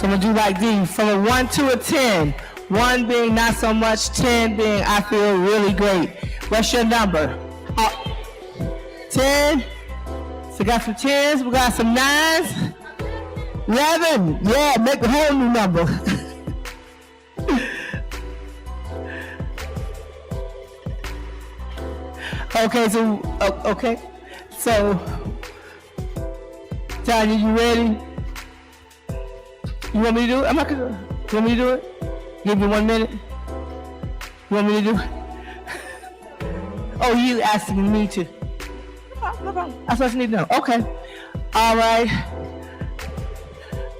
So I'm gonna do like these, from a 1 to a 10. 1 being not so much, 10 being I feel really great. What's your number? 10. So we got some 10s, we got some 9s. 11. Yeah, make a whole new number. Okay, so Tanya, you ready? You want me to do it? I'm not gonna do it. You want me to do it? Give me 1 minute. You want me to do it? Oh, you asking me to? No problem. That's what you need to know. Okay. All right.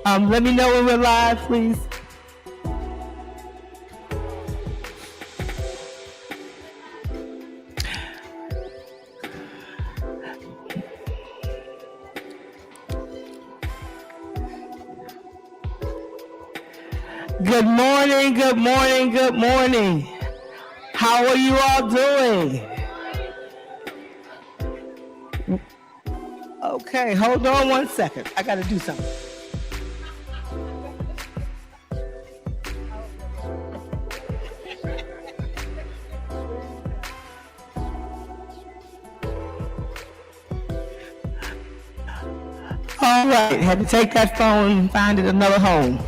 Let me know when we're live, please. Good morning, good morning, good morning. How are you all doing? Okay, hold on 1 second. I gotta do something. All right, had to take that phone and find it another home.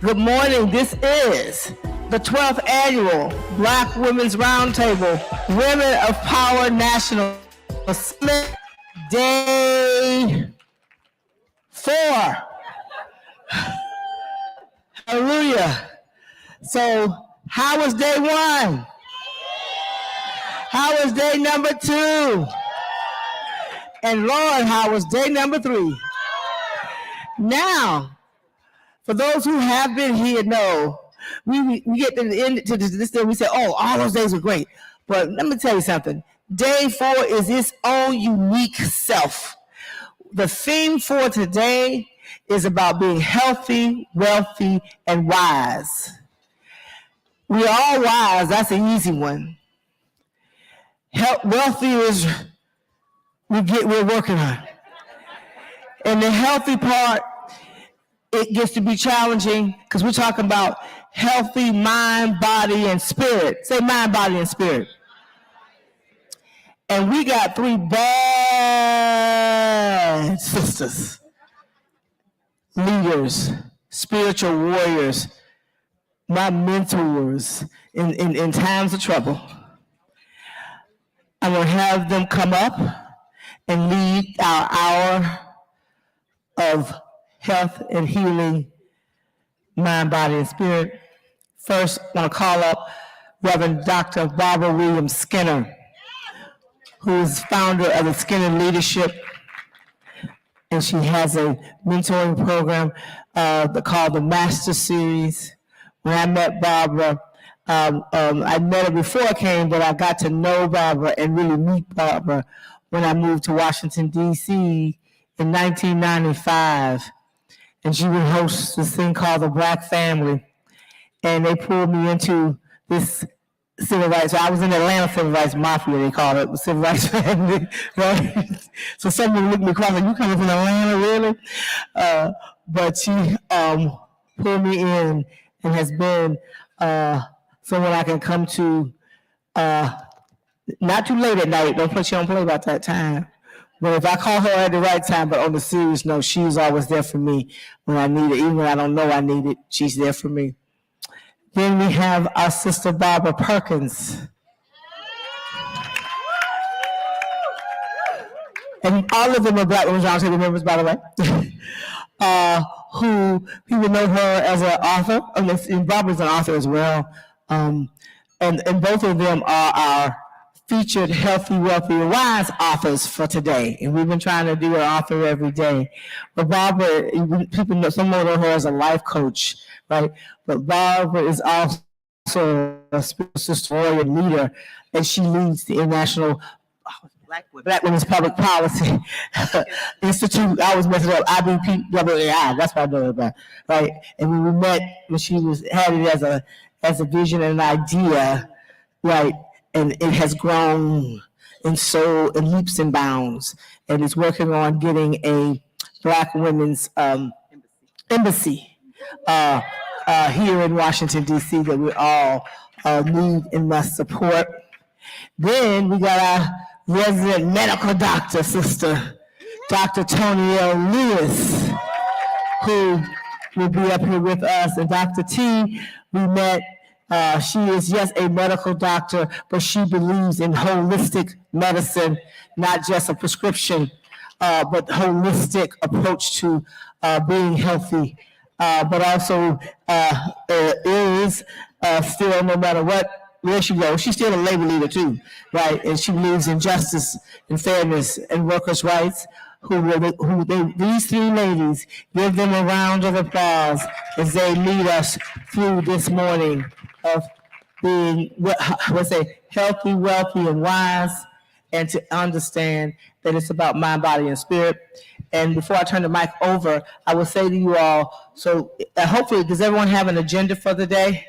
Good morning, this is the 12th Annual Black Women's Roundtable Women of Power National Summit, Day 4. Hallelujah. So, how was day 1? How was day number 2? And Lord, how was day number 3? Now, for those who have been here know, we get to the end to this day, we say, oh, all those days are great. But let me tell you something. Day 4 is its own unique self. The theme for today is about being healthy, wealthy, and wise. We are all wise. That's an easy one. Wealthy is we're working on. And the healthy part, it gets to be challenging because we're talking about healthy mind, body, and spirit. Say mind, body, and spirit. And we got 3 bad sisters, leaders, spiritual warriors, my mentors in times of trouble. I'm going to have them come up and lead our hour of health and healing, mind, body, and spirit. First, I want to call up Reverend Dr. Barbara Williams Skinner, who is founder of the Skinner Leadership, and she has a mentoring program called the Master Series. When I met Barbara, I met her before I came, but I got to know Barbara and really meet Barbara when I moved to Washington, D.C. in 1995. And she would host this thing called the Black Family. And they pulled me into this civil rights. I was in Atlanta Civil Rights Mafia, they call it, the Civil Rights Family, right? So someone looked me across like, you coming from Atlanta, really? But she pulled me in and has been someone I can come to not too late at night. Don't put you on play about that time. But if I call her at the right time, but on the serious note, she's always there for me when I need it. Even when I don't know I need it, she's there for me. Then we have our sister Barbara Perkins. And all of them are Black Women's Roundtable members, by the way, who people know her as an author, and Barbara's an author as well. And both of them are our featured Healthy, Wealthy, and Wise authors for today. And we've been trying to do an author every day. But Barbara, people know, some know her as a life coach, right? But Barbara is also a spiritual warrior leader, and she leads the International Black Women's Public Policy Institute. I always mess it up, IBPAI, that's what I know about, right? And when we met, when she had it as a vision and an idea, right? And it has grown in leaps and bounds, and is working on getting a Black women's embassy here in Washington, D.C. that we all need and must support. Then we got our resident medical doctor, Sister Dr. Tony L. Lewis, who will be up here with us. And Dr. T, we met. She is, yes, a medical doctor, but she believes in holistic medicine, not just a prescription, but holistic approach to being healthy. But also is still, no matter where she goes, she's still a labor leader too, right? And she believes in justice and fairness and workers' rights. These three ladies, give them a round of applause as they lead us through this morning of being, healthy, wealthy, and wise, and to understand that it's about mind, body, and spirit. And before I turn the mic over, I will say to you all, so hopefully, does everyone have an agenda for the day?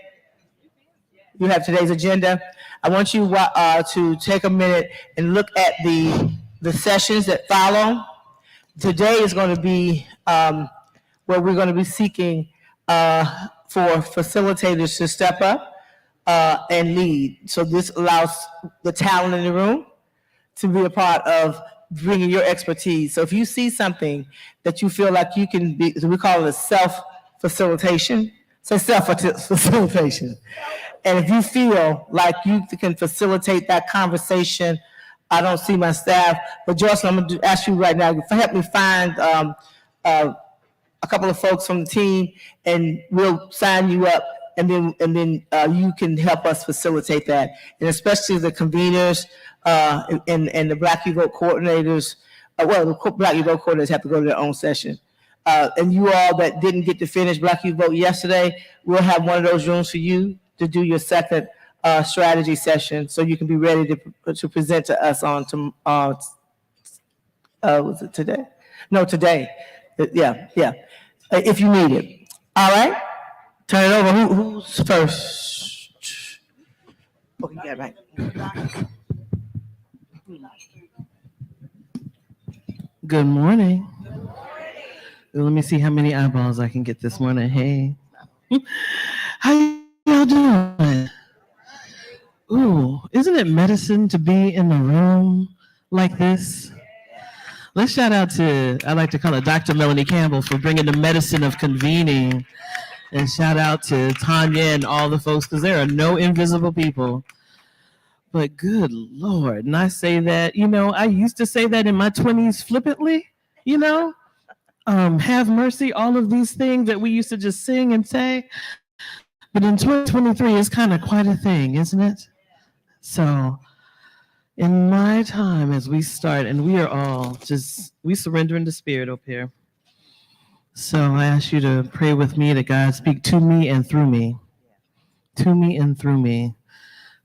You have today's agenda. I want you to take a minute and look at the sessions that follow. Today is going to be where we're going to be seeking for facilitators to step up and lead. So this allows the talent in the room to be a part of bringing your expertise. So if you see something that you feel like you can be, we call it self-facilitation. Say self-facilitation. And if you feel like you can facilitate that conversation, I don't see my staff, but Joyce, I'm going to ask you right now, help me find a couple of folks from the team, and we'll sign you up, and then you can help us facilitate that. And especially the conveners and the Black Youth Vote coordinators. The Black Youth Vote coordinators have to go to their own session. And you all that didn't get to finish Black Youth Vote yesterday, we'll have one of those rooms for you to do your second strategy session, so you can be ready to present to us on was it today? No, today. Yeah. If you need it. All right. Turn it over. Who's first? Oh, you got it right. Good morning. Let me see how many eyeballs I can get this morning. Hey. How y'all doing? Ooh, isn't it medicine to be in the room like this? Let's shout out to, I like to call it Dr. Melanie Campbell for bringing the medicine of convening. And shout out to Tanya and all the folks, because there are no invisible people. But good Lord, and I say that, I used to say that in my 20s flippantly, have mercy, all of these things that we used to just sing and say. But in 2023, it's kind of quite a thing, isn't it? So in my time as we start, and we are all we surrender in the spirit up here. So I ask you to pray with me that God speak to me and through me. To me and through me.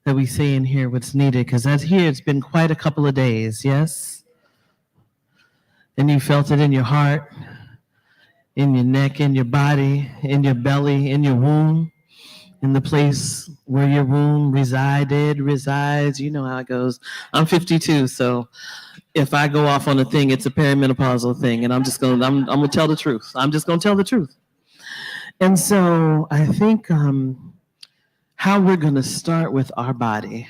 That we say and hear what's needed. Because as here, it's been quite a couple of days, yes? And you felt it in your heart, in your neck, in your body, in your belly, in your womb. In the place where your womb resides, you know how it goes. I'm 52, so if I go off on a thing, it's a perimenopausal thing, and I'm gonna tell the truth. I'm just gonna tell the truth. And so I think how we're gonna start with our body,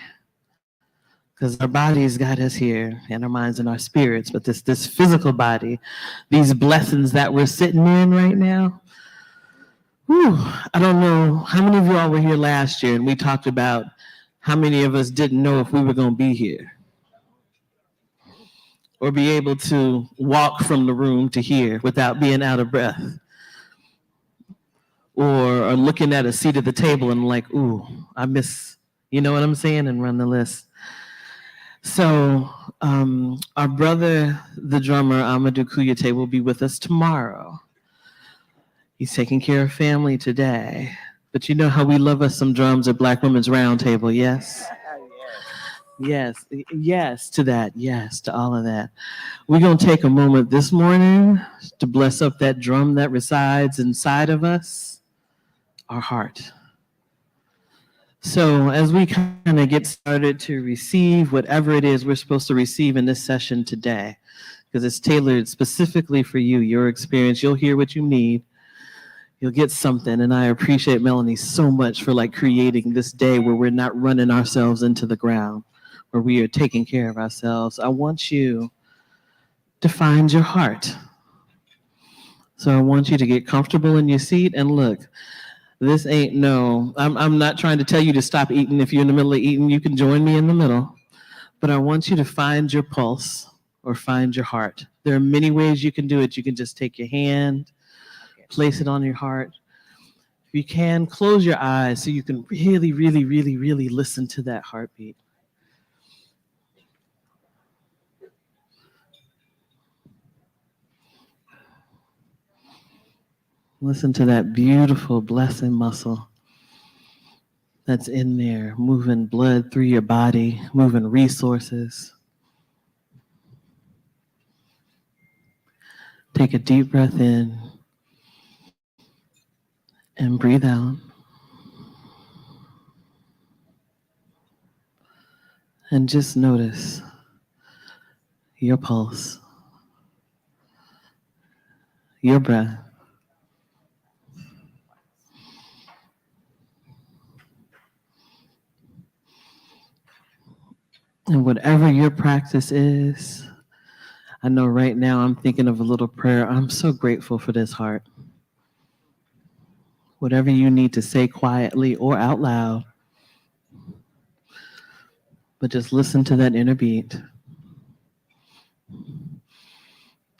because our bodies got us here, and our minds and our spirits, but this physical body, these blessings that we're sitting in right now. Whew, I don't know how many of you all were here last year, and we talked about how many of us didn't know if we were going to be here or be able to walk from the room to here without being out of breath, or looking at a seat at the table and like, ooh, I miss, you know what I'm saying, and run the list. So our brother, the drummer, Amadou Kouyaté, will be with us tomorrow. He's taking care of family today. But you know how we love us some drums at Black Women's Roundtable, yes? Yes to that, yes to all of that. We're going to take a moment this morning to bless up that drum that resides inside of us, our heart. So as we kind of get started to receive whatever it is we're supposed to receive in this session today, because it's tailored specifically for you, your experience, you'll hear what you need. you'll get something. And I appreciate Melanie so much for like creating this day where we're not running ourselves into the ground, where we are taking care of ourselves. I want you to find your heart. So I want you to get comfortable in your seat and look. This ain't I'm not trying to tell you to stop eating. If you're in the middle of eating, you can join me in the middle. But I want you to find your pulse or find your heart. There are many ways you can do it. You can just take your hand, place it on your heart. If you can, close your eyes so you can really, really, really, really listen to that heartbeat. Listen to that beautiful blessing muscle that's in there, moving blood through your body, moving resources. Take a deep breath in and breathe out. And just notice your pulse, your breath. And whatever your practice is, I know right now I'm thinking of a little prayer. I'm so grateful for this heart. Whatever you need to say quietly or out loud, but just listen to that inner beat.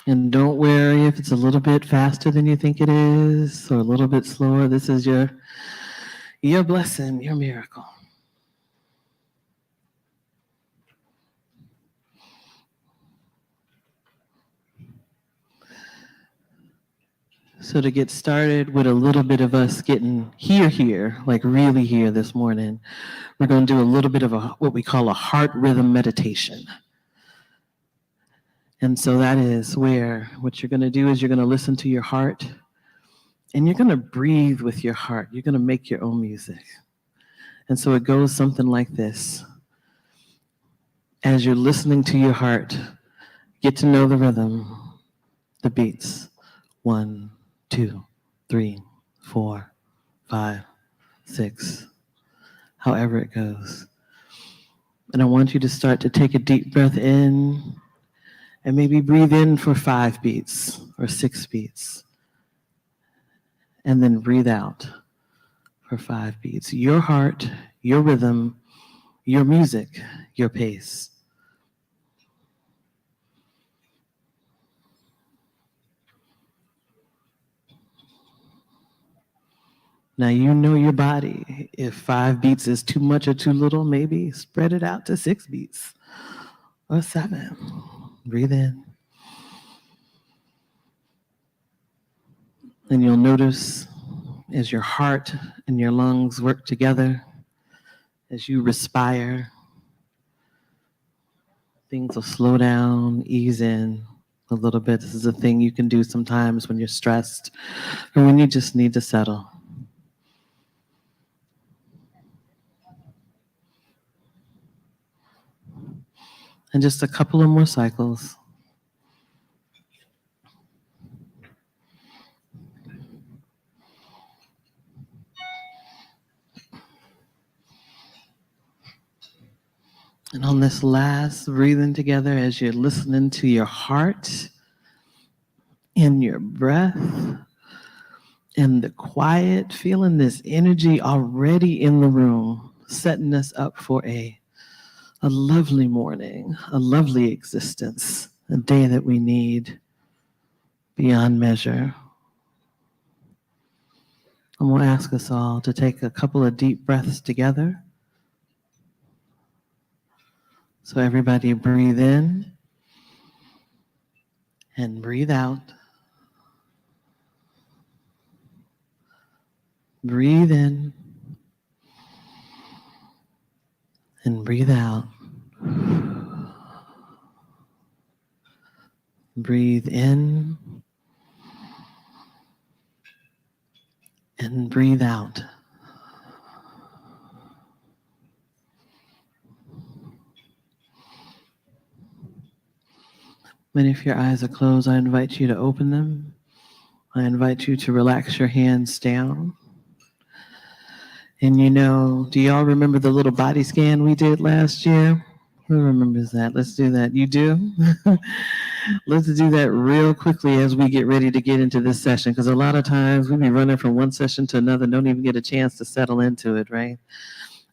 And don't worry if it's a little bit faster than you think it is or a little bit slower. This is your blessing, your miracle. So to get started with a little bit of us getting here, like really here this morning, we're going to do a little bit of what we call a heart rhythm meditation. And so that is where what you're going to do is you're going to listen to your heart and you're going to breathe with your heart. You're going to make your own music. And so it goes something like this. As you're listening to your heart, get to know the rhythm, the beats. 1, 2, 3, 4, 5, 6, however it goes. And I want you to start to take a deep breath in and maybe breathe in for 5 beats or 6 beats. And then breathe out for 5 beats. Your heart, your rhythm, your music, your pace. Now you know your body. If 5 beats is too much or too little, maybe spread it out to 6 beats or 7. Breathe in. And you'll notice as your heart and your lungs work together, as you respire, things will slow down, ease in a little bit. This is a thing you can do sometimes when you're stressed or when you just need to settle. And just a couple of more cycles. And on this last breathing together, as you're listening to your heart and your breath and the quiet, feeling this energy already in the room, setting us up for a lovely morning, a lovely existence, a day that we need beyond measure. I'm going to ask us all to take a couple of deep breaths together. So everybody breathe in and breathe out. Breathe in and breathe out. Breathe in and breathe out. And if your eyes are closed, I invite you to open them. I invite you to relax your hands down. And do y'all remember the little body scan we did last year? Who remembers that? Let's do that. You do? Let's do that real quickly as we get ready to get into this session, because a lot of times we be running from one session to another, don't even get a chance to settle into it, right?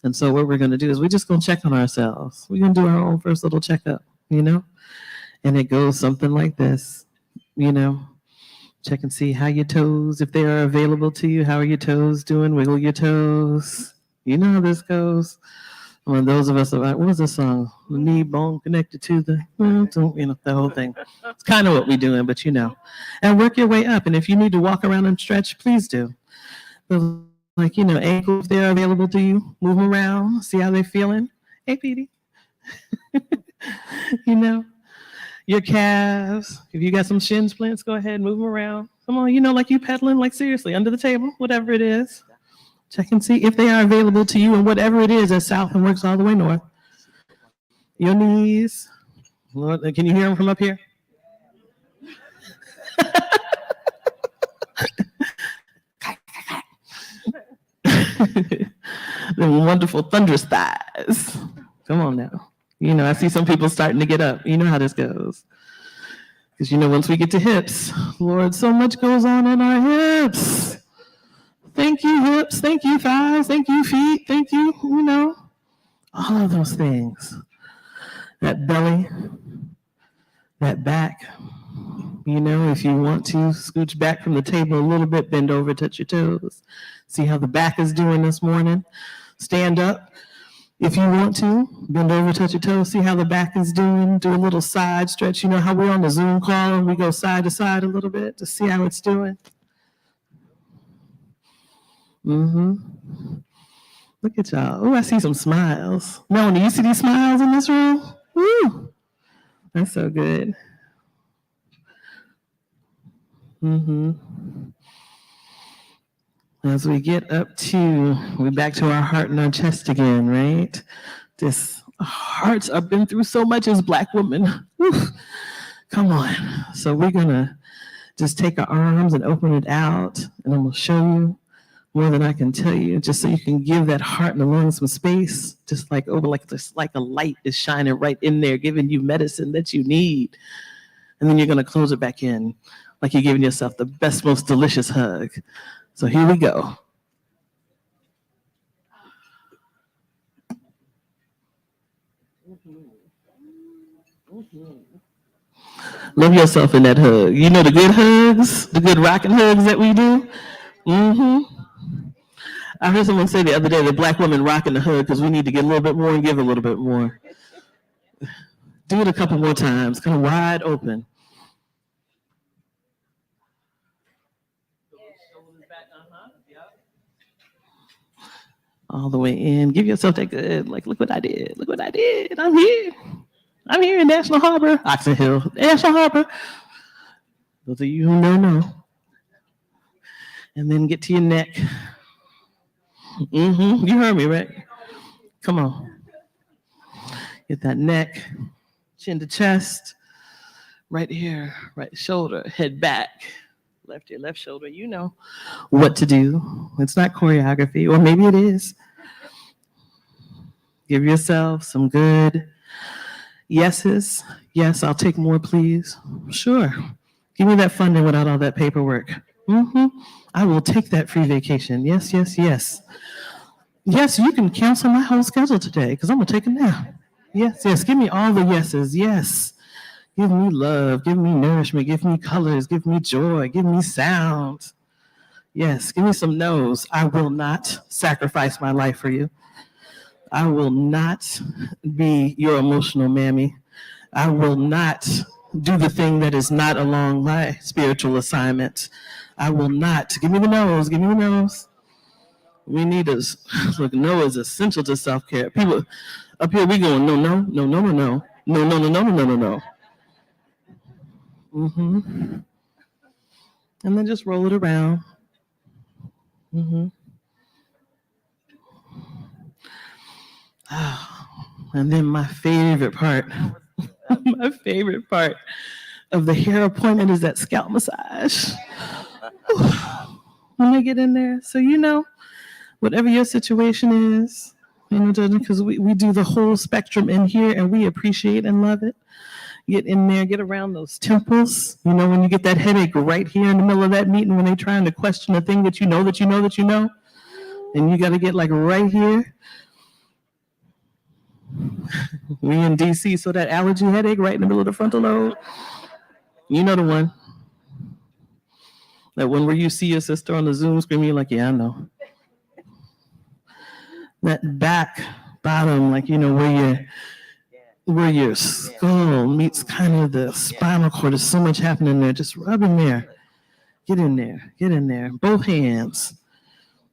And so what we're going to do is we're just going to check on ourselves. We're going to do our own first little checkup, and it goes something like this, check and see how your toes, if they are available to you, how are your toes doing? Wiggle your toes. You know how this goes. When those of us are like, what was the song? The knee bone connected to the, the whole thing. It's kind of what we're doing, but and work your way up. And if you need to walk around and stretch, please do. Like, ankles, if they're available to you, move them around, see how they're feeling. Hey, Petey. Your calves, if you got some shin splints, go ahead, move them around. Come on, like you pedaling, like seriously, under the table, whatever it is. Check and see if they are available to you, and whatever it is that's south and works all the way north. Your knees. Lord, can you hear them from up here? The wonderful thunderous thighs. Come on now. I see some people starting to get up. You know how this goes. Because, once we get to hips, Lord, so much goes on in our hips. Thank you, hips. Thank you, thighs. Thank you, feet. Thank you, all of those things. That belly, that back. If you want to, scooch back from the table a little bit, bend over, touch your toes. See how the back is doing this morning. Stand up. If you want to, bend over, touch your toes, see how the back is doing. Do a little side stretch. You know how we're on the Zoom call and we go side to side a little bit to see how it's doing. Look at y'all. Oh, I see some smiles. Melanie, you see these smiles in this room? Woo! That's so good. As we get we're back to our heart and our chest again, right? Hearts have been through so much as Black women. Woo. Come on. So we're going to just take our arms and open it out, and I'm going to show you more than I can tell you, just so you can give that heart and the lungs some space, just like a light is shining right in there, giving you medicine that you need. And then you're going to close it back in, like you're giving yourself the best, most delicious hug. So here we go. Love yourself in that hug. You know the good hugs, the good rocking hugs that we do? I heard someone say the other day that Black women rocking the hug because we need to get a little bit more and give a little bit more. Do it a couple more times, kind of wide open. All the way in. Give yourself that good, like, look what I did. Look what I did. I'm here. I'm here in National Harbor, Oxon Hill, National Harbor. Those of you who know. And then get to your neck. You heard me, right? Come on. Get that neck, chin to chest, right here, right shoulder, head back, left ear, left shoulder. You know what to do. It's not choreography, or maybe it is. Give yourself some good yeses. Yes, I'll take more, please. Sure. Give me that funding without all that paperwork. I will take that free vacation. Yes, yes, yes. Yes, you can cancel my whole schedule today because I'm going to take a nap. Yes, yes. Give me all the yeses. Yes. Give me love. Give me nourishment. Give me colors. Give me joy. Give me sound. Yes. Give me some no's. I will not sacrifice my life for you. I will not be your emotional mammy. I will not do the thing that is not along my spiritual assignment. I will not. Give me the no's. Give me the no's. We need us. Look, no is essential to self-care. People up here, we going, no, no, no, no, no, no, no, no, no, no, no, no, no. And then just roll it around. And then my favorite part, my favorite part of the hair appointment is that scalp massage. when they get in there. So, whatever your situation is, because we do the whole spectrum in here and we appreciate and love it. Get in there, get around those temples. When you get that headache right here in the middle of that meeting when they're trying to question a thing that you know, and you got to get like right here. We in DC, so that allergy headache right in the middle of the frontal lobe. You know the one. That one where you see your sister on the Zoom screen, you're like, yeah, I know. That back bottom, like, where your skull meets kind of the spinal cord. There's so much happening there. Just rub in there. Get in there. Both hands.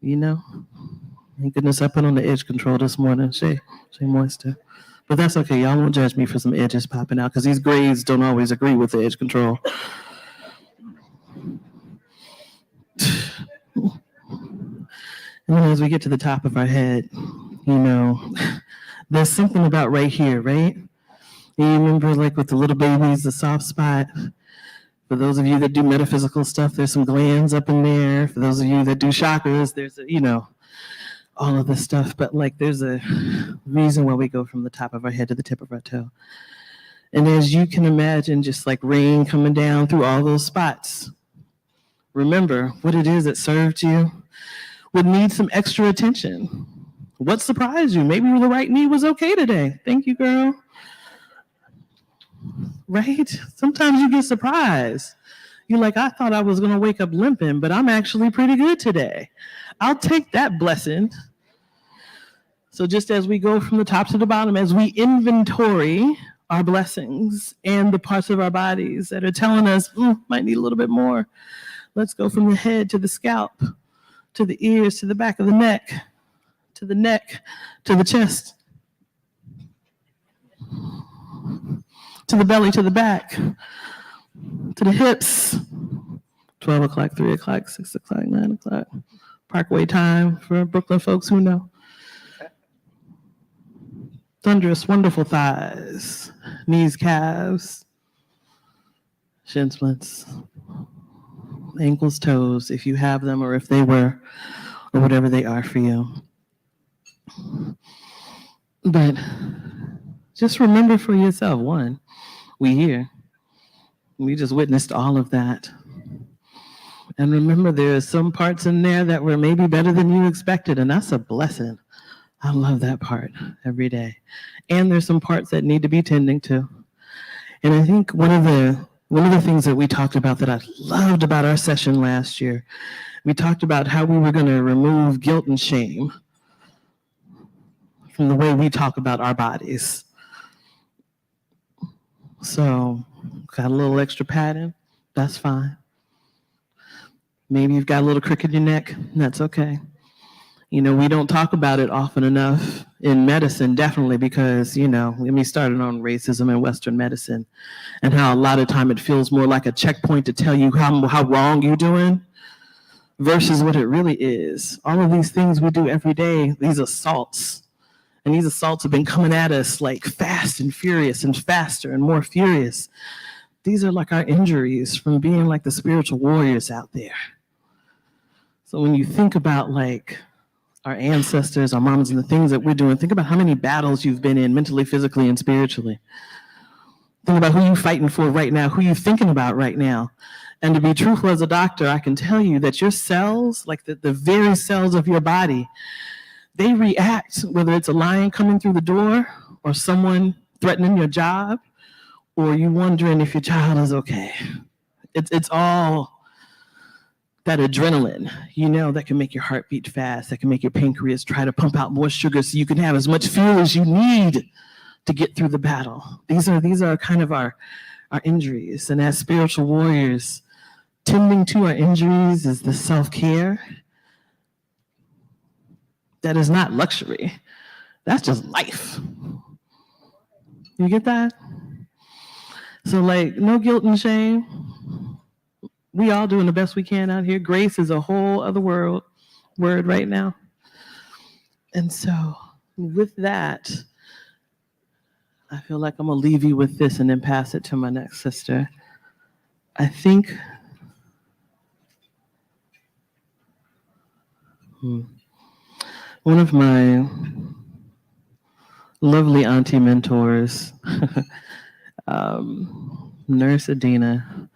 Thank goodness I put on the edge control this morning. Shay Moisture. But that's okay. Y'all won't judge me for some edges popping out because these grades don't always agree with the edge control. And then as we get to the top of our head, there's something about right here, right? You remember like with the little babies, the soft spot? For those of you that do metaphysical stuff, there's some glands up in there. For those of you that do chakras, there's, all of this stuff. But like there's a reason why we go from the top of our head to the tip of our toe. And as you can imagine, just like rain coming down through all those spots, remember what it is that served you would need some extra attention. What surprised you? Maybe the right knee was okay today. Thank you, girl. Right? Sometimes you get surprised. You're like, I thought I was going to wake up limping, but I'm actually pretty good today. I'll take that blessing. So just as we go from the top to the bottom, as we inventory our blessings and the parts of our bodies that are telling us, might need a little bit more. Let's go from the head to the scalp, to the ears, to the back of the neck, to the chest, to the belly, to the back, to the hips. 12 o'clock, 3 o'clock, 6 o'clock, 9 o'clock. Parkway time for Brooklyn folks who know. Thunderous, wonderful thighs, knees, calves, shin splints, ankles, toes, if you have them or if they were, or whatever they are for you. But just remember for yourself, one, we here. We just witnessed all of that. And remember, there are some parts in there that were maybe better than you expected, and that's a blessing. I love that part every day. And there's some parts that need to be tending to. And I think one of the things that we talked about that I loved about our session last year, we talked about how we were going to remove guilt and shame from the way we talk about our bodies. So, got a little extra padding, that's fine. Maybe you've got a little crick in your neck, that's okay. We don't talk about it often enough in medicine, definitely, because, we started on racism in Western medicine and how a lot of time it feels more like a checkpoint to tell you how wrong you're doing versus what it really is. All of these things we do every day, these assaults, and these assaults have been coming at us like fast and furious and faster and more furious. These are like our injuries from being like the spiritual warriors out there. So when you think about like our ancestors, our moms, and the things that we're doing, think about how many battles you've been in mentally, physically, and spiritually. Think about who you're fighting for right now, who you're thinking about right now. And to be truthful as a doctor, I can tell you that your cells, like the very cells of your body, they react, whether it's a lion coming through the door or someone threatening your job or you wondering if your child is okay. It's all that adrenaline, that can make your heart beat fast, that can make your pancreas try to pump out more sugar so you can have as much fuel as you need to get through the battle. These are kind of our injuries. And as spiritual warriors, tending to our injuries is the self-care. That is not luxury. That's just life. You get that? So like, no guilt and shame. We all doing the best we can out here. Grace is a whole other word right now. And so with that, I feel like I'm gonna leave you with this and then pass it to my next sister. I think One of my lovely auntie mentors, Nurse Adina,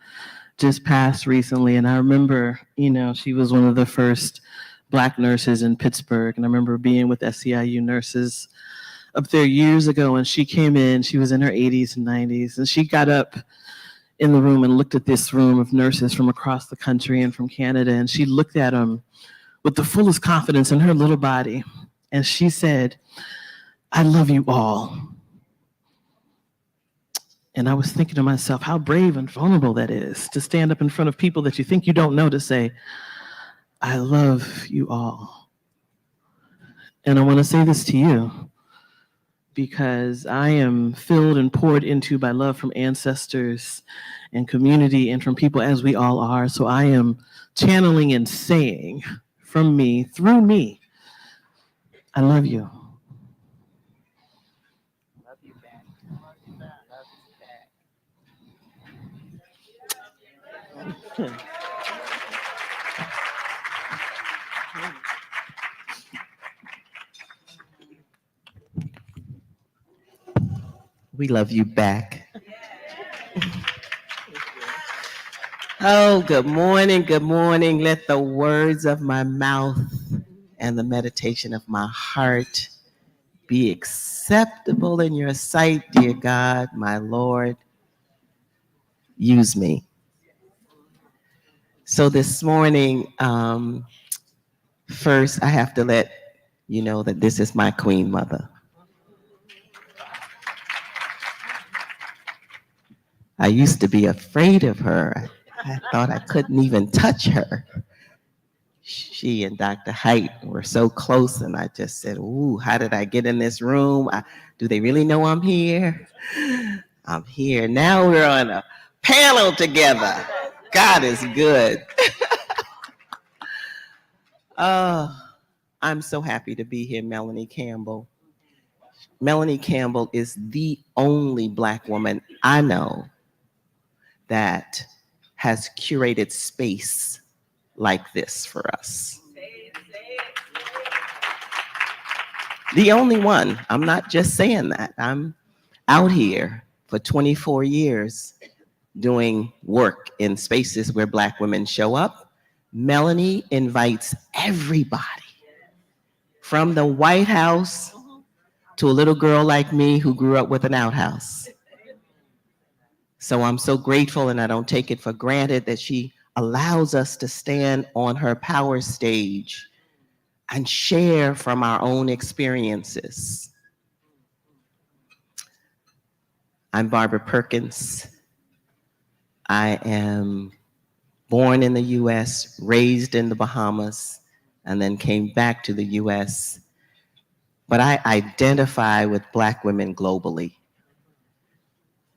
just passed recently. And I remember, she was one of the first Black nurses in Pittsburgh. And I remember being with SEIU nurses up there years ago. And she came in, she was in her 80s and 90s. And she got up in the room and looked at this room of nurses from across the country and from Canada. And she looked at them with the fullest confidence in her little body. And she said, "I love you all." And I was thinking to myself, how brave and vulnerable that is to stand up in front of people that you think you don't know to say, "I love you all." And I want to say this to you because I am filled and poured into by love from ancestors and community and from people as we all are. So I am channeling and saying from me, through me, I love you. Love you back. Love you back. Love you back. We love you back. Oh, good morning, good morning. Let the words of my mouth and the meditation of my heart be acceptable in your sight, dear God, my Lord. Use me. So this morning, first I have to let you know that this is my queen mother. I used to be afraid of her. I thought I couldn't even touch her. She and Dr. Height were so close, and I just said, "Ooh, how did I get in this room? Do they really know I'm here?" I'm here. Now we're on a panel together. God is good. I'm so happy to be here, Melanie Campbell. Melanie Campbell is the only Black woman I know that has curated space like this for us. The only one. I'm not just saying that. I'm out here for 24 years doing work in spaces where Black women show up. Melanie invites everybody, from the White House to a little girl like me who grew up with an outhouse. So I'm so grateful, and I don't take it for granted that she allows us to stand on her power stage and share from our own experiences. I'm Barbara Perkins. I am born in the US, raised in the Bahamas, and then came back to the US. But I identify with Black women globally.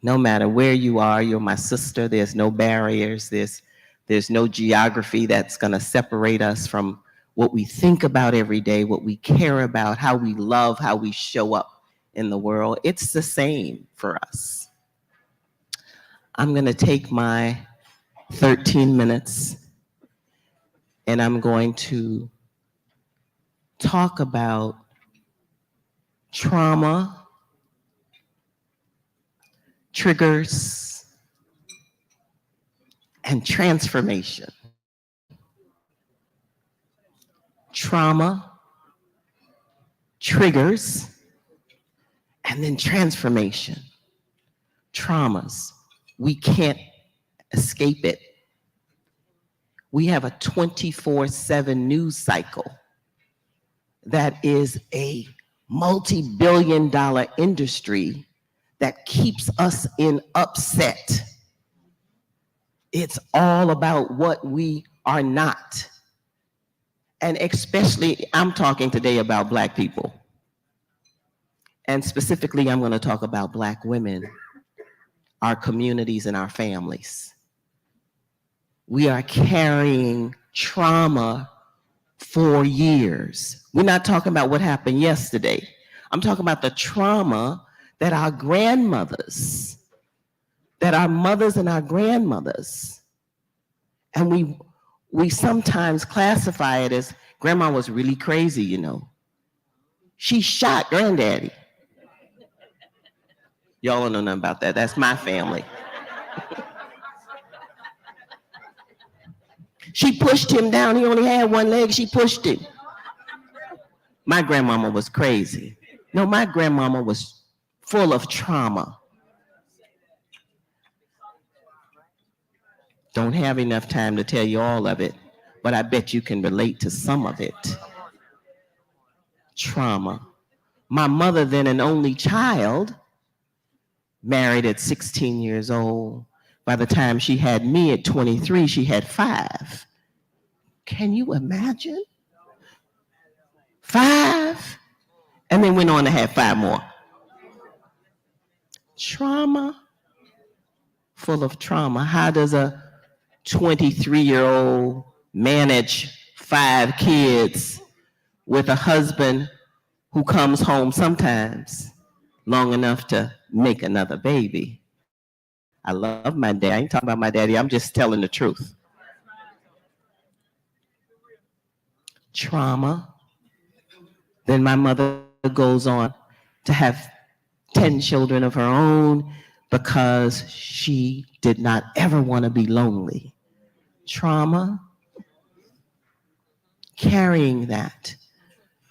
No matter where you are, you're my sister. There's no barriers. There's no geography that's going to separate us from what we think about every day, what we care about, how we love, how we show up in the world. It's the same for us. I'm going to take my 13 minutes and I'm going to talk about trauma, triggers, and transformation. Trauma, triggers, and then transformation. Traumas, we can't escape it. We have a 24/7 news cycle that is a multi-billion-dollar industry that keeps us in upset. It's all about what we are not. And especially, I'm talking today about Black people. And specifically, I'm going to talk about Black women, our communities, and our families. We are carrying trauma for years. We're not talking about what happened yesterday. I'm talking about the trauma that our grandmothers, that our mothers and our grandmothers, and we sometimes classify it as Grandma was really crazy, you know. She shot granddaddy. Y'all don't know nothing about that. That's my family. She pushed him down. He only had one leg. She pushed him. My grandmama was crazy. No, my grandmama was full of trauma. Don't have enough time to tell you all of it, but I bet you can relate to some of it. Trauma. My mother, then an only child, married at 16 years old. By the time she had me at 23, she had 5. Can you imagine? 5? And then went on to have 5 more. Trauma. Full of trauma. How does a 23-year-old manage 5 kids with a husband who comes home sometimes long enough to make another baby? I love my dad. I ain't talking about my daddy. I'm just telling the truth. Trauma. Then my mother goes on to have 10 children of her own because she did not ever want to be lonely. Trauma. Carrying that.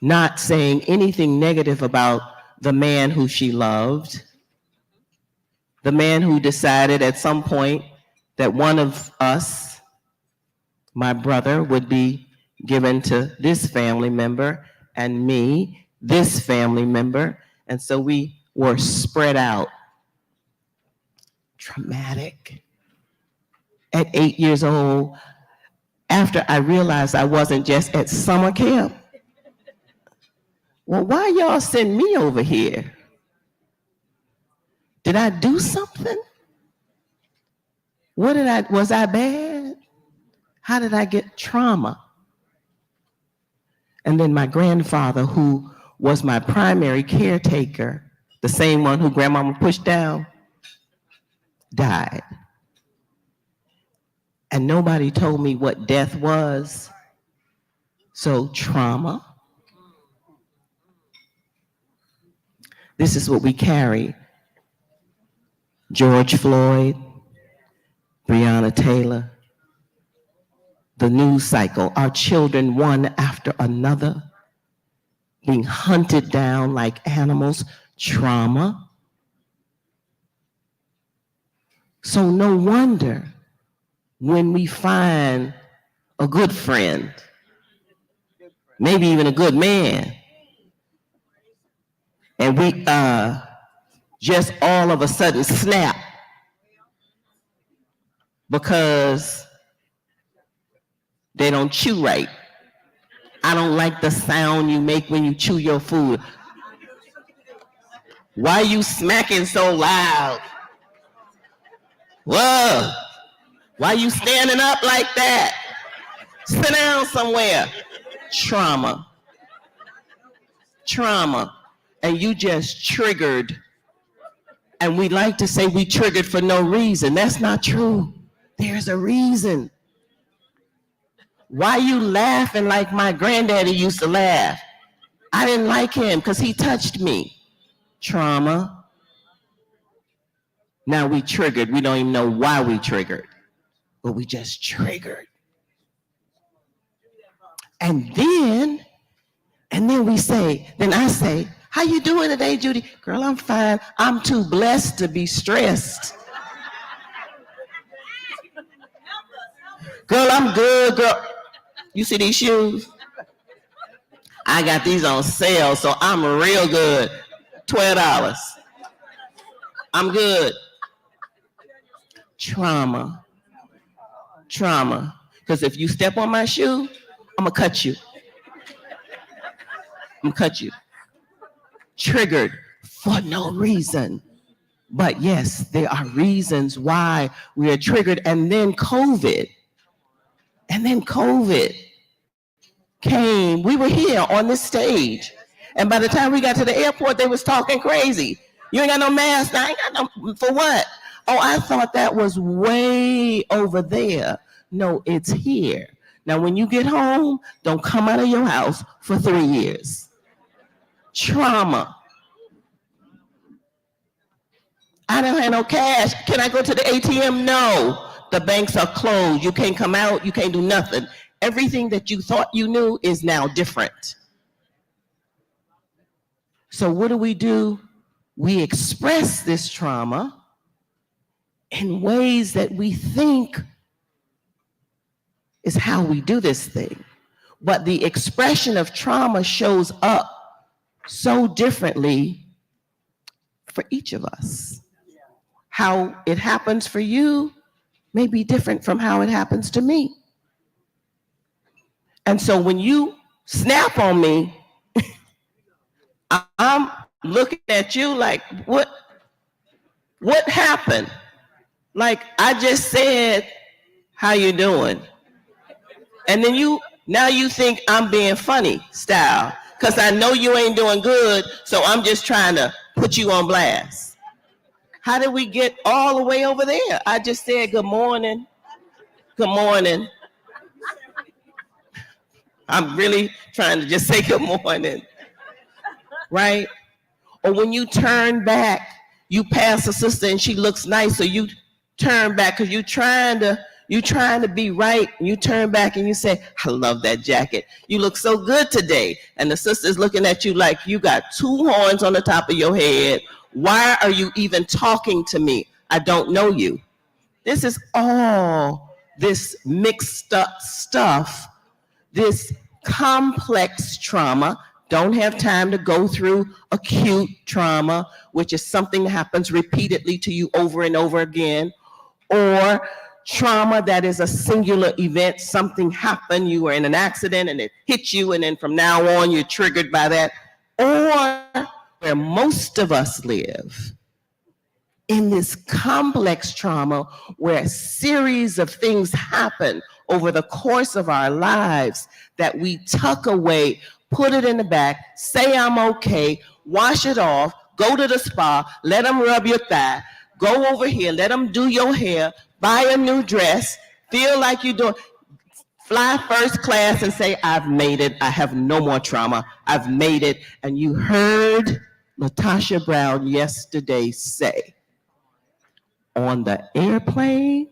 Not saying anything negative about the man who she loved. The man who decided at some point that one of us, my brother, would be given to this family member, and me, this family member. And so we were spread out. Traumatic. At 8 years old, after I realized I wasn't just at summer camp, well, why y'all send me over here? Did I do something? Was I bad? How did I get trauma? And then my grandfather, who was my primary caretaker, the same one who grandmama pushed down, died. And nobody told me what death was. So trauma. This is what we carry. George Floyd, Breonna Taylor, the news cycle, our children one after another, being hunted down like animals, trauma. So no wonder when we find a good friend, maybe even a good man, and we just all of a sudden snap because they don't chew right. I don't like the sound you make when you chew your food. Why are you smacking so loud? Whoa, why are you standing up like that? Sit down somewhere. Trauma. Trauma. And you just triggered. And we like to say we triggered for no reason. That's not true. There's a reason. Why you laughing like my granddaddy used to laugh? I didn't like him because he touched me. Trauma. Now we triggered. We don't even know why we triggered, but we just triggered. And then we say, then I say, how you doing today, Judy? Girl, I'm fine. I'm too blessed to be stressed. Girl, I'm good, girl. You see these shoes? I got these on sale, so I'm real good. $12. I'm good. Trauma. Trauma. Because if you step on my shoe, I'm going to cut you. I'm going to cut you. Triggered for no reason. But yes, there are reasons why we are triggered. And then COVID came. We were here on this stage. And by the time we got to the airport, they was talking crazy. You ain't got no mask. I ain't got no, for what? Oh, I thought that was way over there. No, it's here. Now, when you get home, don't come out of your house for 3 years. Trauma. I don't have no cash. Can I go to the ATM? No. The banks are closed. You can't come out. You can't do nothing. Everything that you thought you knew is now different. So what do? We express this trauma in ways that we think is how we do this thing. But the expression of trauma shows up so differently for each of us. How it happens for you may be different from how it happens to me. And so when you snap on me, I'm looking at you like, what happened? Like, I just said, how you doing? And then now you think I'm being funny style, because I know you ain't doing good, so I'm just trying to put you on blast. How did we get all the way over there? I just said, good morning. Good morning. I'm really trying to just say good morning, right? Or when you turn back, you pass a sister and she looks nice, so you turn back because you're trying to be right. You turn back and you say, I love that jacket. You look so good today. And the sister's looking at you like you got 2 horns on the top of your head. Why are you even talking to me? I don't know you. This is all this mixed up stuff, this complex trauma. Don't have time to go through acute trauma, which is something that happens repeatedly to you over and over again, or trauma that is a singular event. Something happened, you were in an accident and it hit you, and then from now on you're triggered by that. Or where most of us live, in this complex trauma where a series of things happen over the course of our lives that we tuck away, put it in the back, say I'm okay, wash it off, go to the spa, let them rub your thigh, go over here, let them do your hair, buy a new dress, feel like you're doing, fly first class and say, I've made it, I have no more trauma, I've made it. And you heard Natasha Brown yesterday say, on the airplane,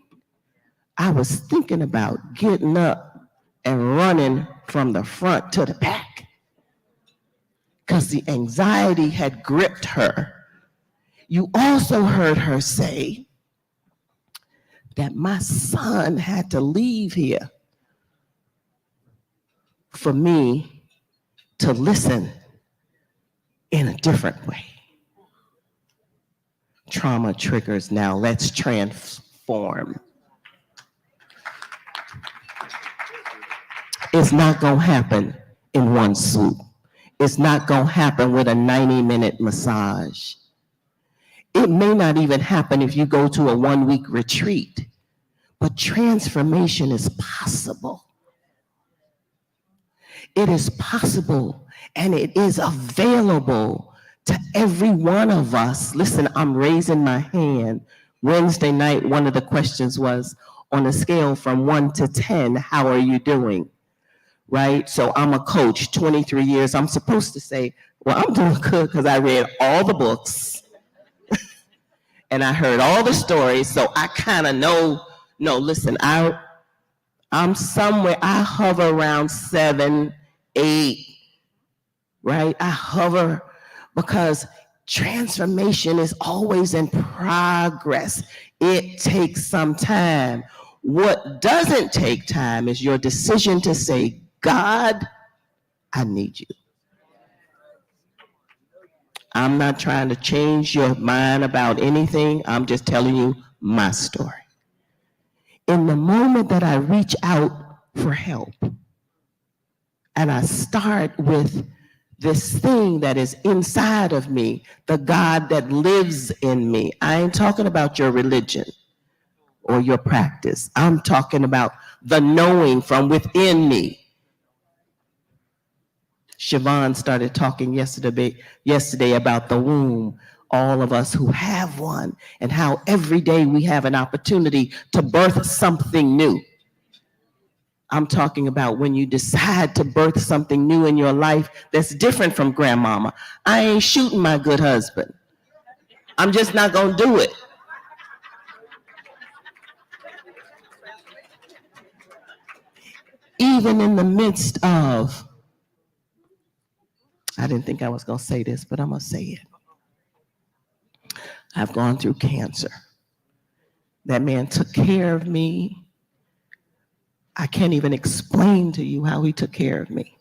I was thinking about getting up and running from the front to the back because the anxiety had gripped her. You also heard her say that my son had to leave here for me to listen in a different way. Trauma triggers. Now let's transform. It's not going to happen in one swoop. It's not going to happen with a 90-minute massage. It may not even happen if you go to a 1-week retreat, but transformation is possible. It is possible, and it is available to every one of us. Listen, I'm raising my hand. Wednesday night, one of the questions was, on a scale from 1 to 10, how are you doing? Right? So I'm a coach, 23 years. I'm supposed to say, well, I'm doing good because I read all the books and I heard all the stories. So I kind of know, no, listen, I'm somewhere, I hover around 7, 8, right? I hover because transformation is always in progress. It takes some time. What doesn't take time is your decision to say, God, I need you. I'm not trying to change your mind about anything. I'm just telling you my story. In the moment that I reach out for help and I start with this thing that is inside of me, the God that lives in me. I ain't talking about your religion or your practice. I'm talking about the knowing from within me. Siobhan started talking yesterday about the womb, all of us who have one, and how every day we have an opportunity to birth something new. I'm talking about when you decide to birth something new in your life that's different from grandmama. I ain't shooting my good husband. I'm just not gonna do it. Even in the midst of, I didn't think I was gonna say this, but I'm gonna say it. I've gone through cancer. That man took care of me. I can't even explain to you how he took care of me.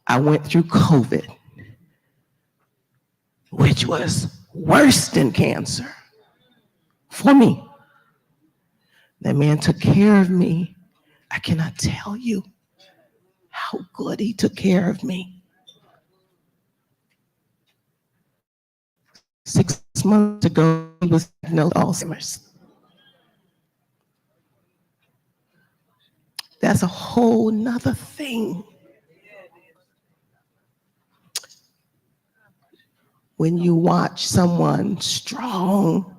I went through COVID, which was worse than cancer for me. That man took care of me. I cannot tell you how good he took care of me. 6 months ago, he was diagnosed with Alzheimer's. That's a whole nother thing. When you watch someone strong,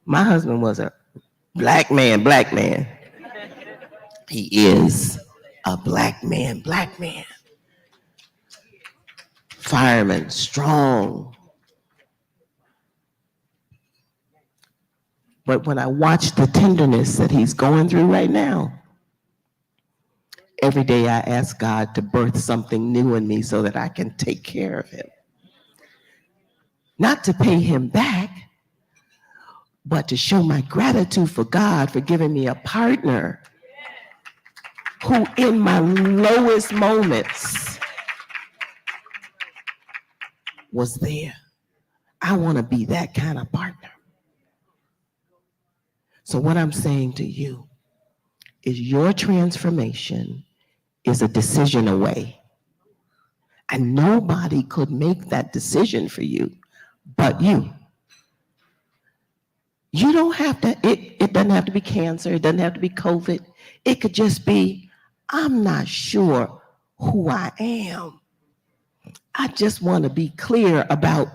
my husband was a black man. He is a black man. Fireman, strong. But when I watch the tenderness that he's going through right now, every day I ask God to birth something new in me so that I can take care of him. Not to pay him back, but to show my gratitude for God for giving me a partner who in my lowest moments was there. I want to be that kind of partner. So what I'm saying to you is your transformation is a decision away. And nobody could make that decision for you but you. You don't have to, it doesn't have to be cancer, it doesn't have to be COVID. It could just be, I'm not sure who I am. I just want to be clear about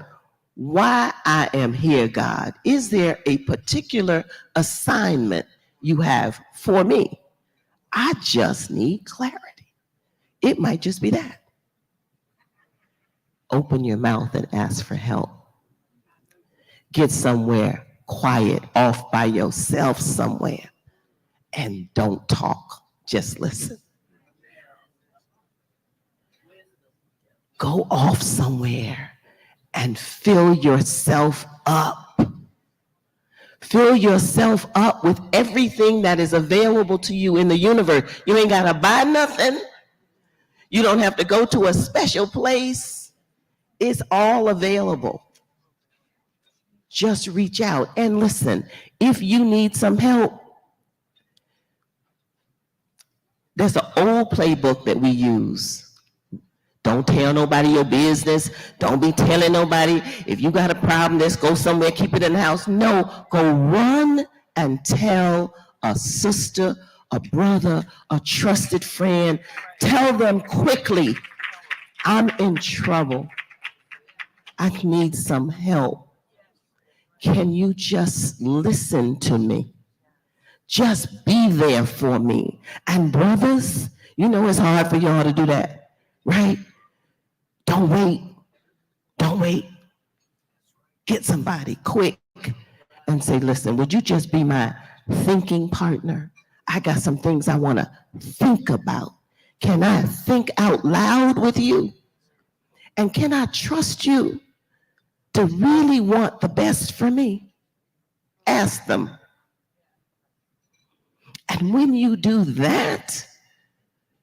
why I am here, God. Is there a particular assignment you have for me? I just need clarity. It might just be that. Open your mouth and ask for help. Get somewhere quiet, off by yourself somewhere, and don't talk, just listen. Go off somewhere and fill yourself up. Fill yourself up with everything that is available to you in the universe. You ain't gotta buy nothing. You don't have to go to a special place. It's all available. Just reach out and listen. If you need some help, there's an old playbook that we use. Don't tell nobody your business. Don't be telling nobody. If you got a problem, let's go somewhere, keep it in the house. No, go run and tell a sister, a brother, a trusted friend. Tell them quickly, I'm in trouble. I need some help. Can you just listen to me? Just be there for me. And brothers, you know it's hard for y'all to do that, right? Don't wait. Get somebody quick and say, listen, would you just be my thinking partner? I got some things I want to think about. Can I think out loud with you? And can I trust you to really want the best for me? Ask them. And when you do that,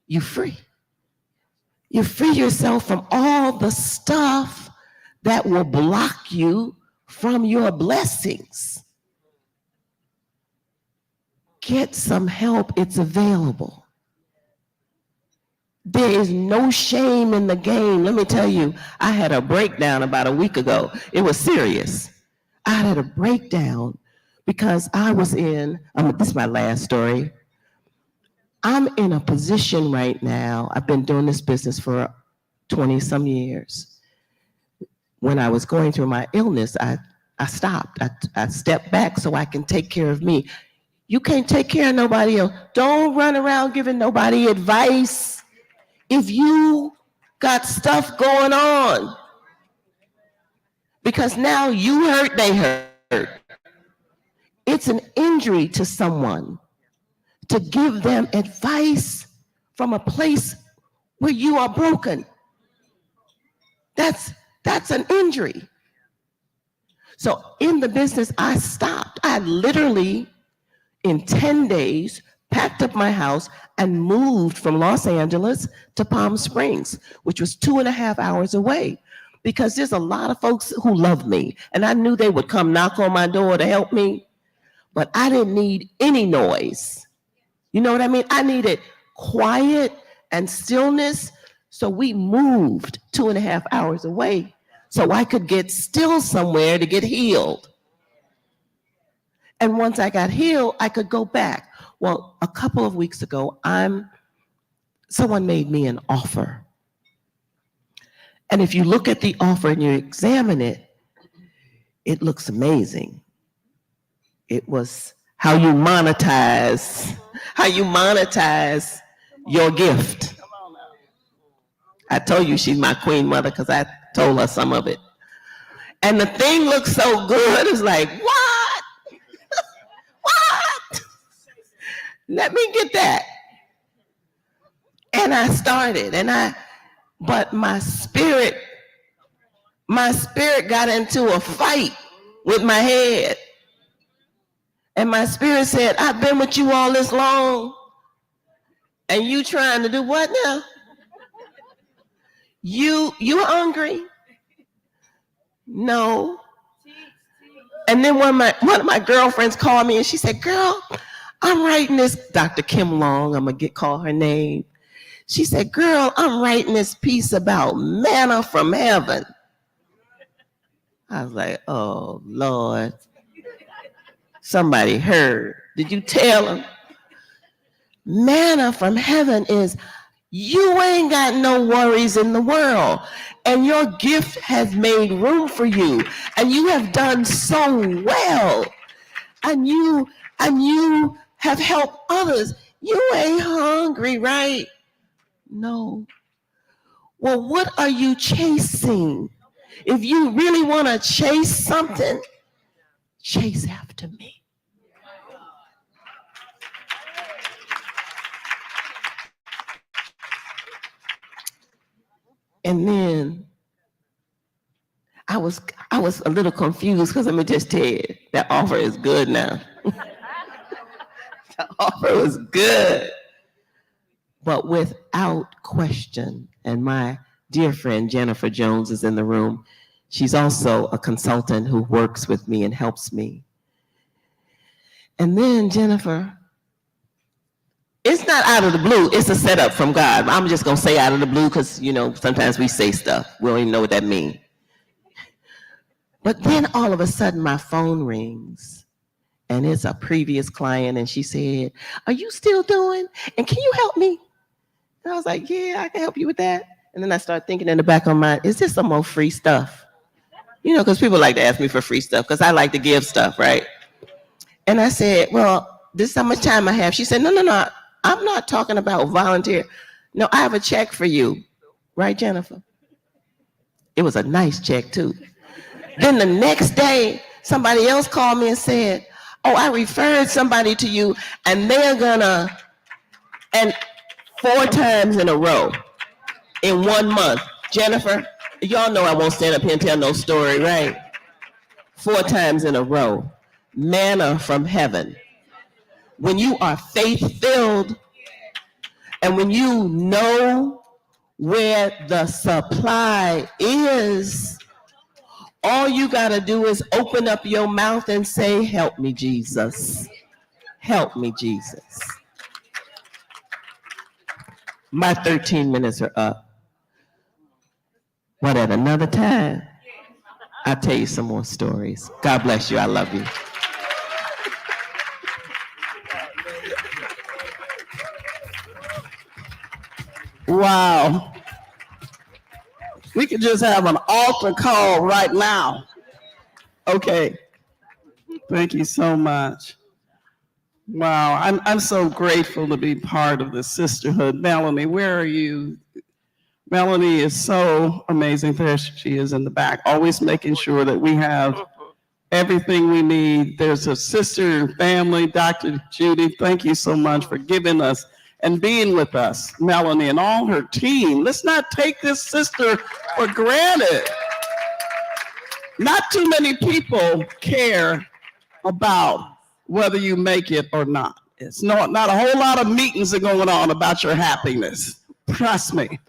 you're free. You free yourself from all the stuff that will block you from your blessings. Get some help, it's available. There is no shame in the game. Let me tell you, I had a breakdown about a week ago. It was serious. I had a breakdown because I was in, this is my last story. I'm in a position right now, I've been doing this business for 20 some years. When I was going through my illness, I stopped. I stepped back so I can take care of me. You can't take care of nobody else. Don't run around giving nobody advice if you got stuff going on. Because now you hurt, they hurt. It's an injury to someone to give them advice from a place where you are broken. That's an injury. So in the business, I stopped. I literally, in 10 days, packed up my house and moved from Los Angeles to Palm Springs, which was 2.5 hours away, because there's a lot of folks who love me, and I knew they would come knock on my door to help me, but I didn't need any noise. You know what I mean? I needed quiet and stillness, so we moved 2.5 hours away so I could get still somewhere to get healed. And once I got healed, I could go back. Well, a couple of weeks ago, someone made me an offer. And if you look at the offer and you examine it, it looks amazing. It was how you monetize your gift. I told you she's my queen mother because I told her some of it. And the thing looks so good, it's like, what? What? Let me get that. And I started, but my spirit got into a fight with my head. And my spirit said, I've been with you all this long, and you trying to do what now? You hungry? No. And then one of my girlfriends called me and she said, girl, I'm writing this, Dr. Kim Long, I'm gonna call her name. She said, girl, I'm writing this piece about manna from heaven. I was like, oh, Lord. Somebody heard. Did you tell them? Manna from heaven is, you ain't got no worries in the world, and your gift has made room for you, and you have done so well, and you have helped others. You ain't hungry, right? No. Well, what are you chasing? If you really want to chase something, chase after me. And then I was a little confused because let me just tell you, that offer is good now. The offer was good. But without question, and my dear friend Jennifer Jones is in the room. She's also a consultant who works with me and helps me. And then Jennifer, it's not out of the blue, it's a setup from God. I'm just gonna say out of the blue because, you know, sometimes we say stuff, we don't even know what that means. But then all of a sudden my phone rings and it's a previous client and she said, are you still doing? And can you help me? And I was like, yeah, I can help you with that. And then I started thinking in the back of my mind, is this some more free stuff? You know, because people like to ask me for free stuff because I like to give stuff, right? And I said, well, this is how much time I have. She said, no, I'm not talking about volunteer. No, I have a check for you. Right, Jennifer? It was a nice check, too. Then the next day, somebody else called me and said, oh, I referred somebody to you, and they're gonna, and 4 times in a row, in 1 month. Jennifer, y'all know I won't stand up here and tell no story, right? 4 times in a row. Manna from heaven. When you are faith-filled and when you know where the supply is, all you got to do is open up your mouth and say, help me, Jesus. Help me, Jesus. My 13 minutes are up. But at another time, I'll tell you some more stories. God bless you. I love you. Wow. We could just have an altar call right now. Okay. Thank you so much. Wow, I'm so grateful to be part of this sisterhood. Melanie, where are you? Melanie is so amazing. There she is in the back, always making sure that we have everything we need. There's a sister and family, Dr. Judy. Thank you so much for giving us and being with us, Melanie and all her team. Let's not take this sister for granted. Not too many people care about whether you make it or not. It's not a whole lot of meetings are going on about your happiness. Trust me.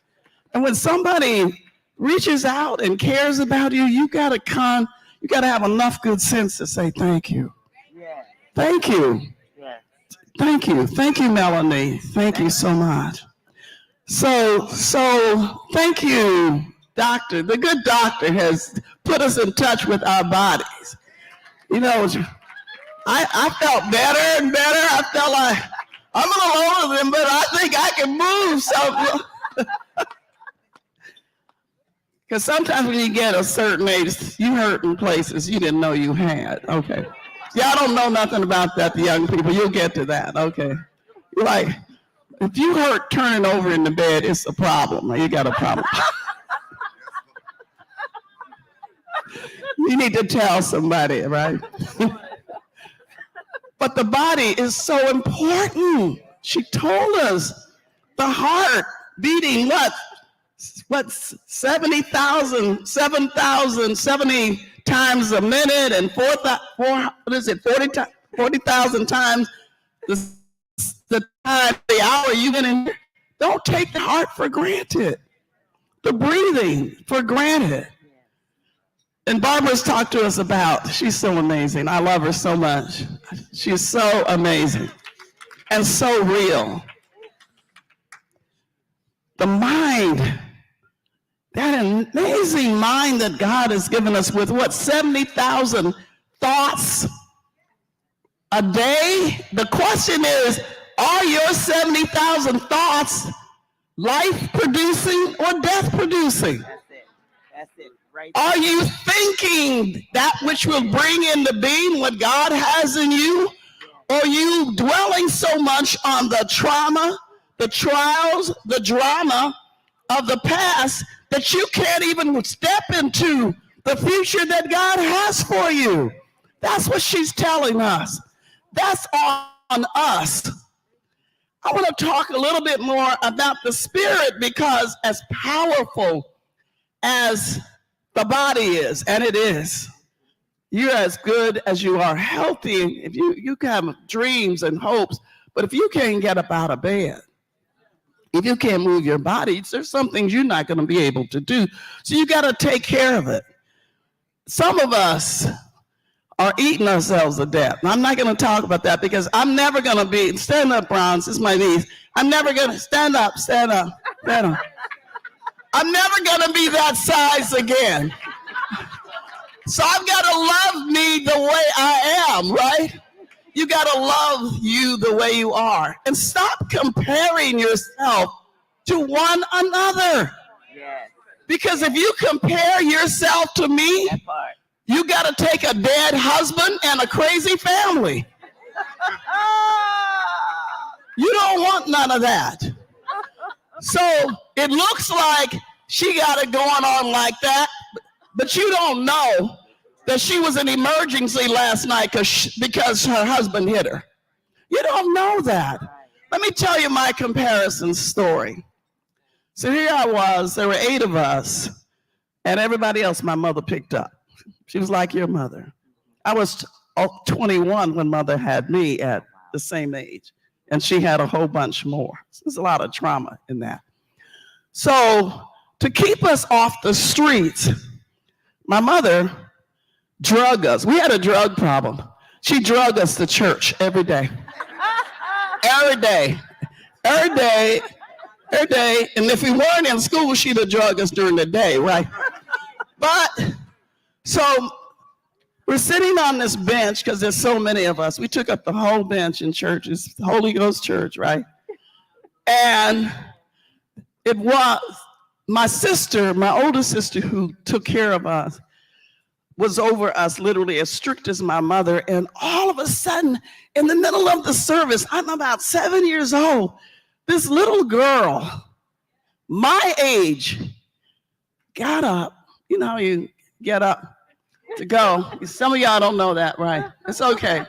And when somebody reaches out and cares about you, you gotta have enough good sense to say thank you. Thank you. Thank you. Thank you, Melanie. Thank you so much. So thank you, doctor. The good doctor has put us in touch with our bodies. You know, I felt better and better. I felt like I'm a little older than, but I think I can move something. Because sometimes when you get a certain age, you hurt in places you didn't know you had. Okay. Y'all don't know nothing about that, the young people. You'll get to that. Okay. You're like, if you hurt turning over in the bed, it's a problem. You got a problem. You need to tell somebody, right? But the body is so important. She told us the heart beating what 70,000, 70 times a minute and 40,000 times the time, the hour you've been in. Don't take the heart for granted. The breathing for granted. And Barbara's talked to us about, she's so amazing. I love her so much. She's so amazing and so real. The mind, that amazing mind that God has given us with what, 70,000 thoughts a day? The question is, are your 70,000 thoughts life producing or death producing? That's it. Right. Are you thinking that which will bring into being what God has in you? Or are you dwelling so much on the trauma, the trials, the drama of the past that you can't even step into the future that God has for you? That's what she's telling us. That's on us. I want to talk a little bit more about the spirit, because as powerful as the body is, and it is, you're as good as you are healthy. If you can have dreams and hopes, but if you can't get up out of bed, if you can't move your body, there's some things you're not going to be able to do. So you got to take care of it. Some of us are eating ourselves to death. And I'm not going to talk about that, because I'm never going to be, stand up, Bronze, this is my knees. I'm never going to, stand up. I'm never going to be that size again. So I've got to love me the way I am, right? You got to love you the way you are. And stop comparing yourself to one another. Yes. Because if you compare yourself to me, That part. you got to take a dead husband and a crazy family. You don't want none of that. So it looks like she got it going on like that, but you don't know that she was in emergency last night because her husband hit her. You don't know that. Let me tell you my comparison story. So here I was, there were 8 of us, and everybody else my mother picked up. She was like your mother. I was 21 when mother had me at the same age, and she had a whole bunch more. So there's a lot of trauma in that. So to keep us off the streets, my mother drug us. We had a drug problem. She drug us to church every day. Every day. Every day. Every day. And if we weren't in school, she'd have drugged us during the day, right? But, so we're sitting on this bench because there's so many of us. We took up the whole bench in churches, Holy Ghost Church, right? And it was my sister, my older sister, who took care of us. was over us, literally as strict as my mother. And all of a sudden, in the middle of the service, I'm about 7 years old, this little girl, my age, got up. You know how you get up to go. Some of y'all don't know that, right? It's okay.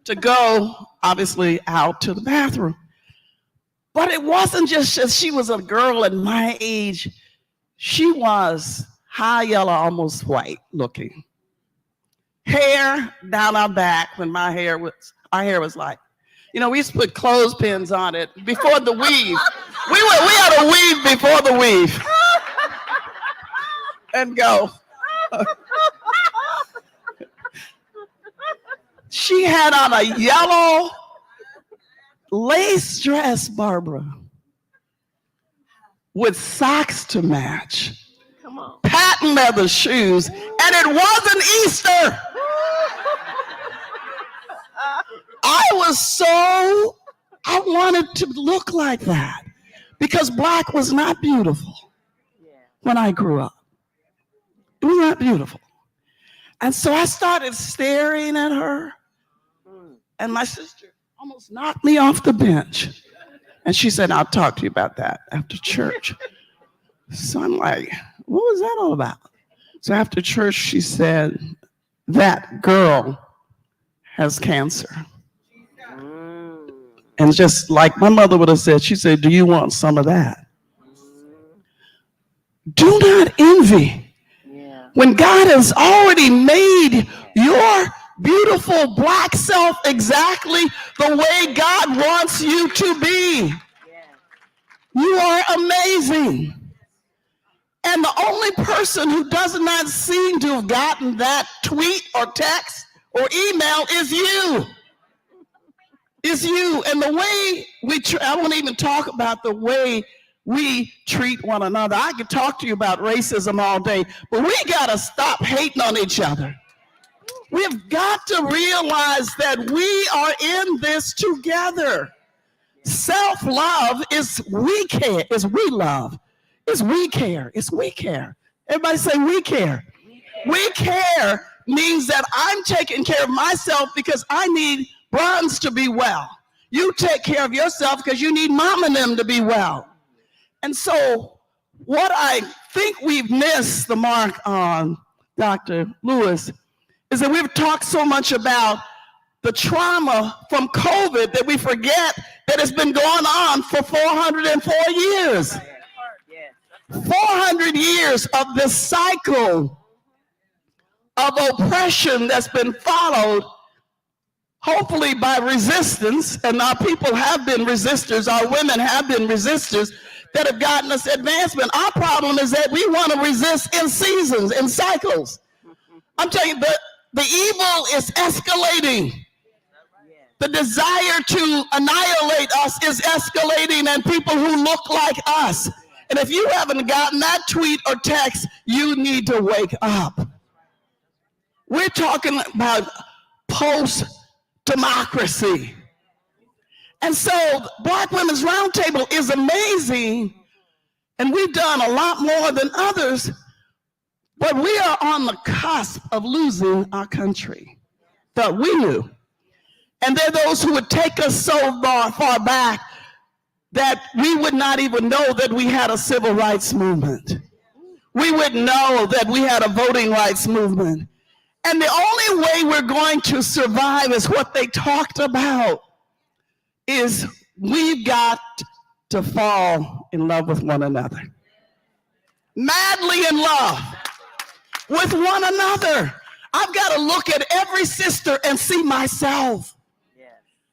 To go, obviously, out to the bathroom. But it wasn't just she was a girl at my age. She was high yellow, almost white looking. Hair down our back when our hair was like, you know, we used to put clothespins on it before the weave. We had a weave before the weave. And go. She had on a yellow lace dress, Barbara, with socks to match. Come on. Patent leather shoes, and it wasn't Easter. I wanted to look like that because black was not beautiful when I grew up. It was not beautiful. And so I started staring at her, and my sister almost knocked me off the bench. And she said, I'll talk to you about that after church. So I'm like, what was that all about? So after church, she said, that girl has cancer. And just like my mother would have said, she said, do you want some of that? Do not envy. When God has already made your beautiful black self exactly the way God wants you to be. You are amazing. And the only person who does not seem to have gotten that tweet or text or email is you. Is you. And the way I won't even talk about the way we treat one another. I could talk to you about racism all day, but we got to stop hating on each other. We've got to realize that we are in this together. Self-love is we care, is we love, is we care, is we care. Everybody say we care. We care means that I'm taking care of myself because I need Bronze to be well. You take care of yourself because you need Mom and them to be well. And so what I think we've missed the mark on, Dr. Lewis, is that we've talked so much about the trauma from COVID that we forget that it's been going on for 404 years. 400 years of this cycle of oppression that's been followed, hopefully by resistance, and our people have been resistors, our women have been resistors that have gotten us advancement. Our problem is that we want to resist in seasons, in cycles. I'm telling you, the evil is escalating. The desire to annihilate us is escalating, and people who look like us. And if you haven't gotten that tweet or text, you need to wake up. We're talking about post-democracy. And so Black Women's Roundtable is amazing, and we've done a lot more than others, but we are on the cusp of losing our country. That we knew. And there are those who would take us so far back that we would not even know that we had a civil rights movement. We wouldn't know that we had a voting rights movement. And the only way we're going to survive is what they talked about, is we've got to fall in love with one another. Madly in love with one another. I've got to look at every sister and see myself.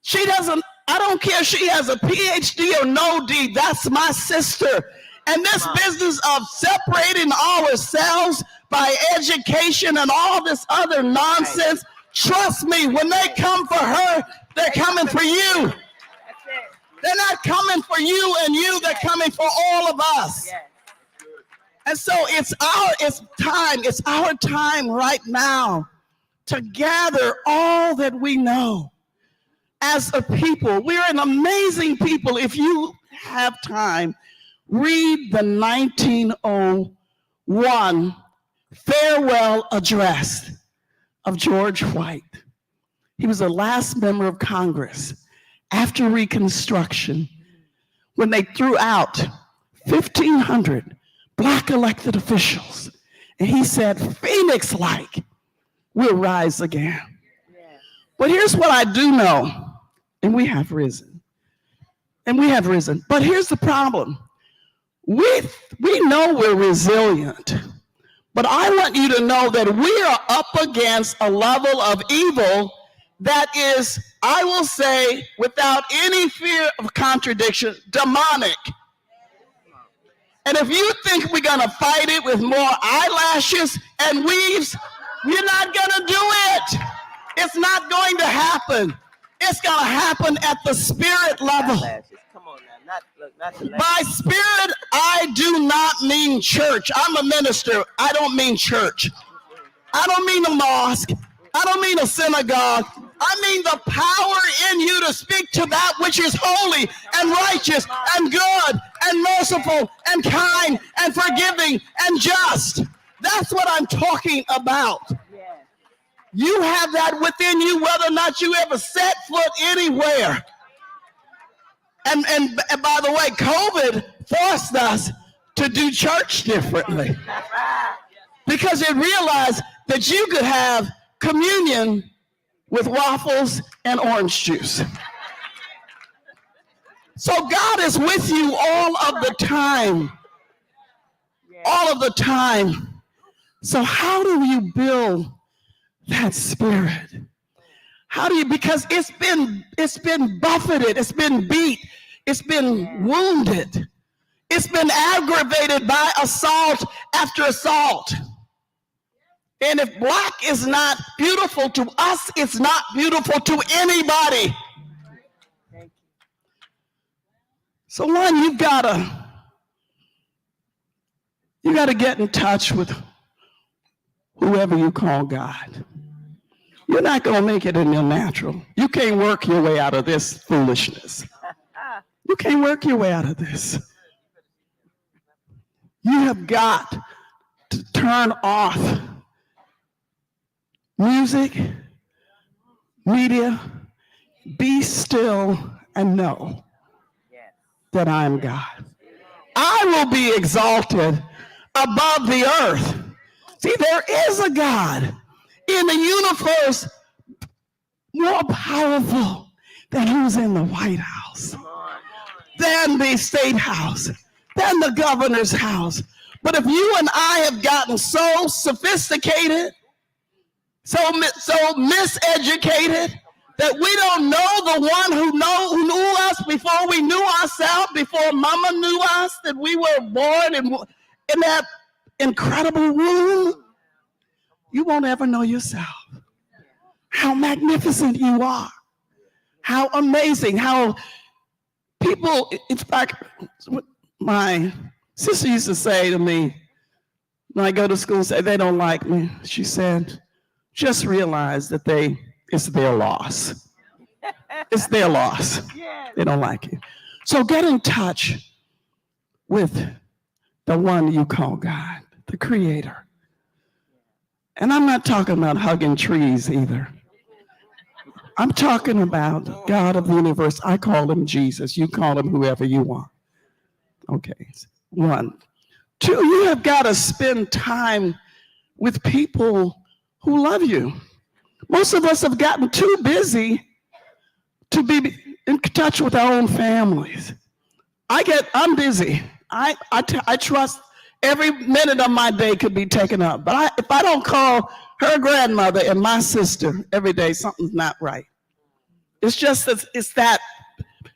She doesn't, I don't care if she has a PhD or no D, that's my sister. And this business of separating ourselves by education and all this other nonsense, trust me, when they come for her, they're coming for you. They're not coming for you and you, they're coming for all of us. And so it's our time right now to gather all that we know as a people. We're an amazing people. If you have time, read the 1901 farewell address of George White. He was the last member of Congress after Reconstruction when they threw out 1,500 Black elected officials. And he said, Phoenix-like, we'll rise again. But here's what I do know, and we have risen. And we have risen. But here's the problem. We know we're resilient, but I want you to know that we are up against a level of evil that is, I will say, without any fear of contradiction, demonic. And if you think we're gonna fight it with more eyelashes and weaves, you're not gonna do it. It's not going to happen. It's gonna happen at the spirit level. Come on now, not the By spirit, I do not mean church. I'm a minister. I don't mean church. I don't mean a mosque. I don't mean a synagogue. I mean the power in you to speak to that which is holy and righteous and good and merciful and kind and forgiving and just. That's what I'm talking about. You have that within you whether or not you ever set foot anywhere. And by the way, COVID forced us to do church differently because it realized that you could have communion with waffles and orange juice. So God is with you all of the time. All of the time. So how do you build that spirit? How do you, because it's been buffeted, it's been beat, it's been wounded, it's been aggravated by assault after assault. And if Black is not beautiful to us, it's not beautiful to anybody. So one, you gotta get in touch with whoever you call God. You're not gonna make it in your natural. You can't work your way out of this foolishness. You can't work your way out of this. You have got to turn off music, media, be still and know that I am God. I will be exalted above the earth. See, there is a God in the universe more powerful than who's in the White House, than the State House, than the governor's house. But if you and I have gotten so sophisticated, so miseducated, that we don't know the one who knew us before we knew ourselves, before mama knew us, that we were born in that incredible womb, you won't ever know yourself. How magnificent you are. How amazing, how people, in fact, my sister used to say to me, when I go to school and say, they don't like me, she said, just realize that it's their loss. It's their loss. They don't like you. So get in touch with the one you call God, the Creator. And I'm not talking about hugging trees either. I'm talking about God of the universe. I call him Jesus. You call him whoever you want. Okay, one. Two, you have got to spend time with people who love you. Most of us have gotten too busy to be in touch with our own families. I'm busy. I trust every minute of my day could be taken up. But if I don't call her grandmother and my sister every day, something's not right. It's just that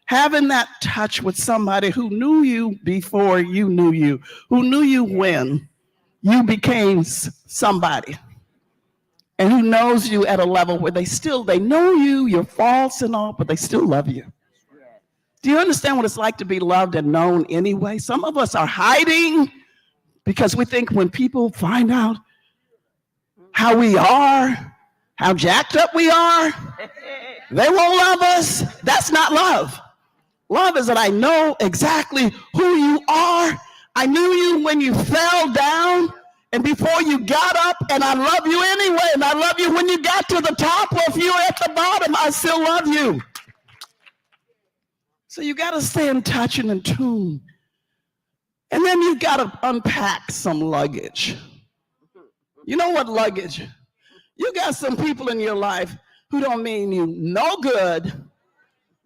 having that touch with somebody who knew you before you knew you, who knew you when you became somebody, and who knows you at a level where they know you, your faults and all, but they still love you. Do you understand what it's like to be loved and known anyway? Some of us are hiding because we think when people find out how we are, how jacked up we are, they won't love us. That's not love. Love is that I know exactly who you are. I knew you when you fell down, And before you got up, and I love you anyway, and I love you when you got to the top, or if you're at the bottom, I still love you. So you got to stay in touch and in tune. And then you got to unpack some luggage. You know what luggage? You got some people in your life who don't mean you no good,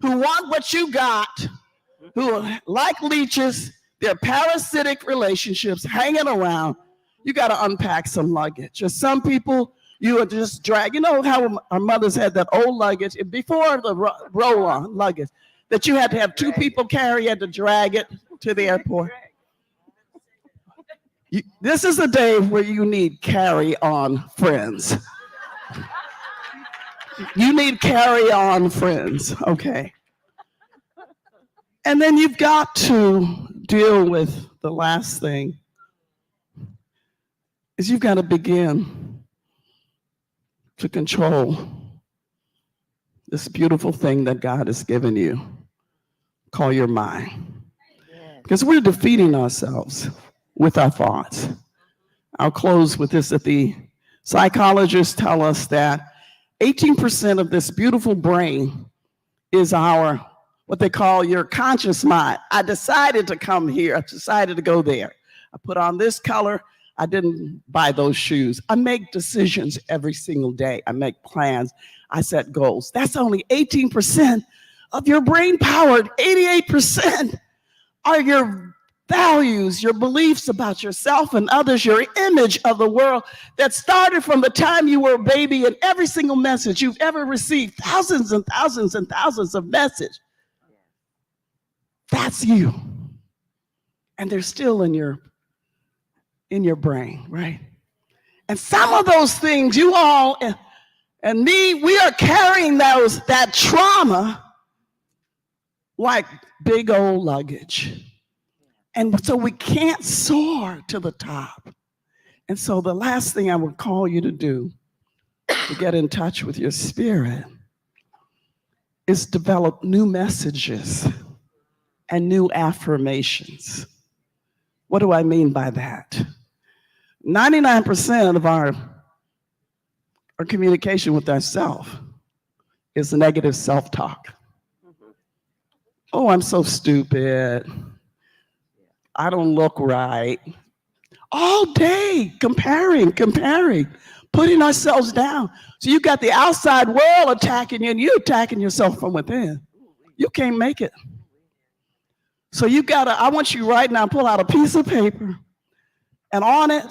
who want what you got, who are like leeches, they're parasitic relationships hanging around. You got to unpack some luggage. Or some people you are just drag. You know how our mothers had that old luggage before the roll-on luggage that you had to have two people carry, you had to drag it to the airport. This is a day where you need carry-on friends. You need carry-on friends, okay? And then you've got to deal with the last thing, is you've got to begin to control this beautiful thing that God has given you, called your mind. Because we're defeating ourselves with our thoughts. I'll close with this, that the psychologists tell us that 18% of this beautiful brain is our, what they call your conscious mind. I decided to come here. I decided to go there. I put on this color. I didn't buy those shoes. I make decisions every single day. I make plans. I set goals. That's only 18% of your brain power. 88% are your values, your beliefs about yourself and others, your image of the world that started from the time you were a baby, and every single message you've ever received, thousands and thousands and thousands of messages. That's you. And they're still in your brain, right? And some of those things, you all and me, we are carrying that trauma like big old luggage. And so we can't soar to the top. And so the last thing I would call you to do to get in touch with your spirit is develop new messages and new affirmations. What do I mean by that? 99% of our communication with ourselves is negative self-talk. Oh, I'm so stupid. I don't look right. All day comparing, putting ourselves down. So you got the outside world attacking you, and you're attacking yourself from within. You can't make it. So I want you right now, pull out a piece of paper, and on it,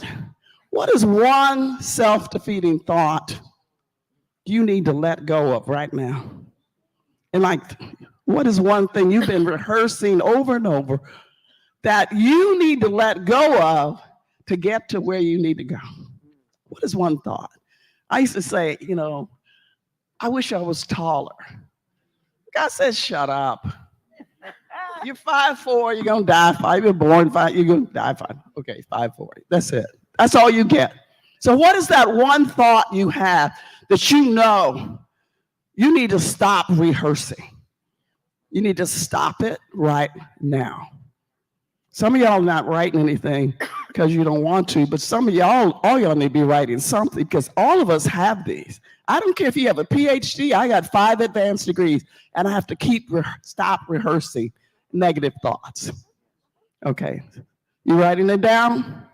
what is one self-defeating thought you need to let go of right now? And what is one thing you've been rehearsing over and over that you need to let go of to get to where you need to go? What is one thought? I used to say, I wish I was taller. God says, shut up. You're 5'4", you're gonna die 5. You're born 5, you're gonna die 5. Okay, 5'4". That's it. That's all you get. So what is that one thought you have that you need to stop rehearsing? You need to stop it right now. Some of y'all are not writing anything because you don't want to, but some of y'all, all y'all need to be writing something, because all of us have these. I don't care if you have a PhD, I got 5 advanced degrees, and I have to stop rehearsing negative thoughts. Okay, you writing it down?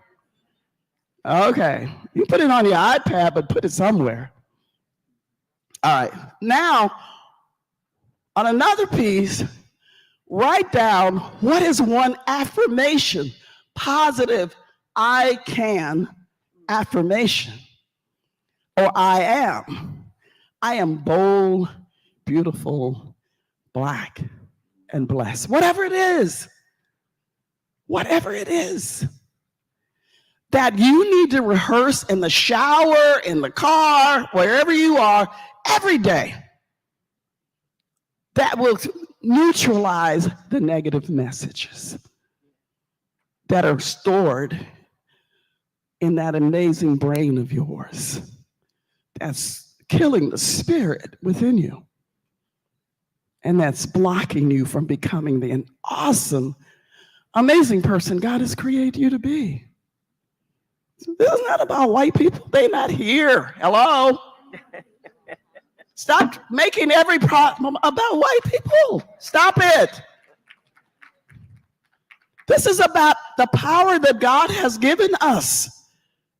Okay, you put it on your iPad, but put it somewhere. All right, now, on another piece, write down what is one affirmation, positive I can affirmation, or I am. I am bold, beautiful, black, and blessed. Whatever it is that you need to rehearse in the shower, in the car, wherever you are, every day, that will neutralize the negative messages that are stored in that amazing brain of yours that's killing the spirit within you, and that's blocking you from becoming the awesome, amazing person God has created you to be. This is not about white people. They're not here. Hello? Stop making every problem about white people. Stop it. This is about the power that God has given us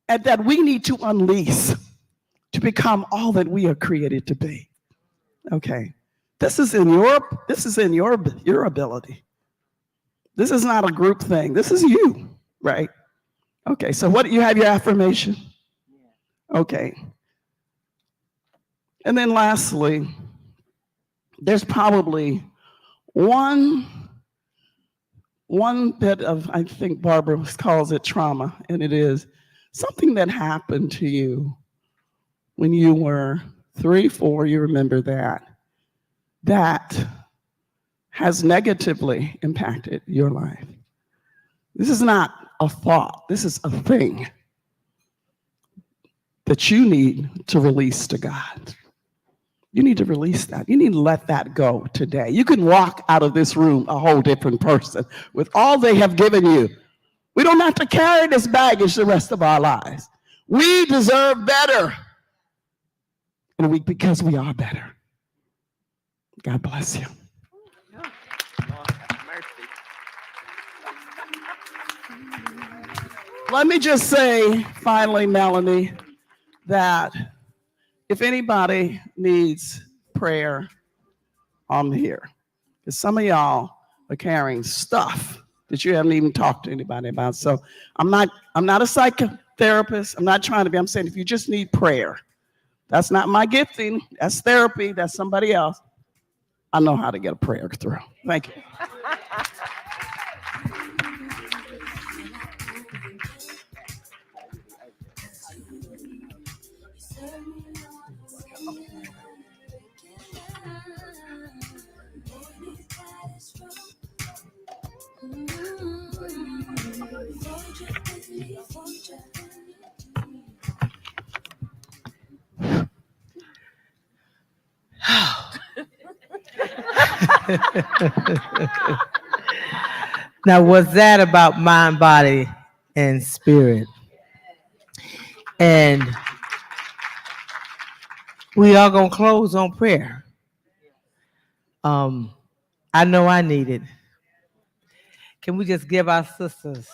and that we need to unleash to become all that we are created to be. Okay. This is in your ability. This is not a group thing. This is you, right? Okay, so what do you have your affirmation? Okay. And then lastly, there's probably one bit of, I think Barbara calls it trauma, and it is something that happened to you when you were 3, 4, you remember that has negatively impacted your life. This is not a thought, this is a thing that you need to release to God. You need to release that. You need to let that go today. You can walk out of this room a whole different person with all they have given you. We don't have to carry this baggage the rest of our lives. We deserve better. And because we are better. God bless you. Let me just say, finally, Melanie, that if anybody needs prayer, I'm here. Because some of y'all are carrying stuff that you haven't even talked to anybody about. So I'm not a psychotherapist. I'm not trying to be. I'm saying if you just need prayer, that's not my gifting. That's therapy. That's somebody else. I know how to get a prayer through. Thank you. Now, was that about mind, body, and spirit? And we are going to close on prayer. I know I need it. Can we just give our sisters,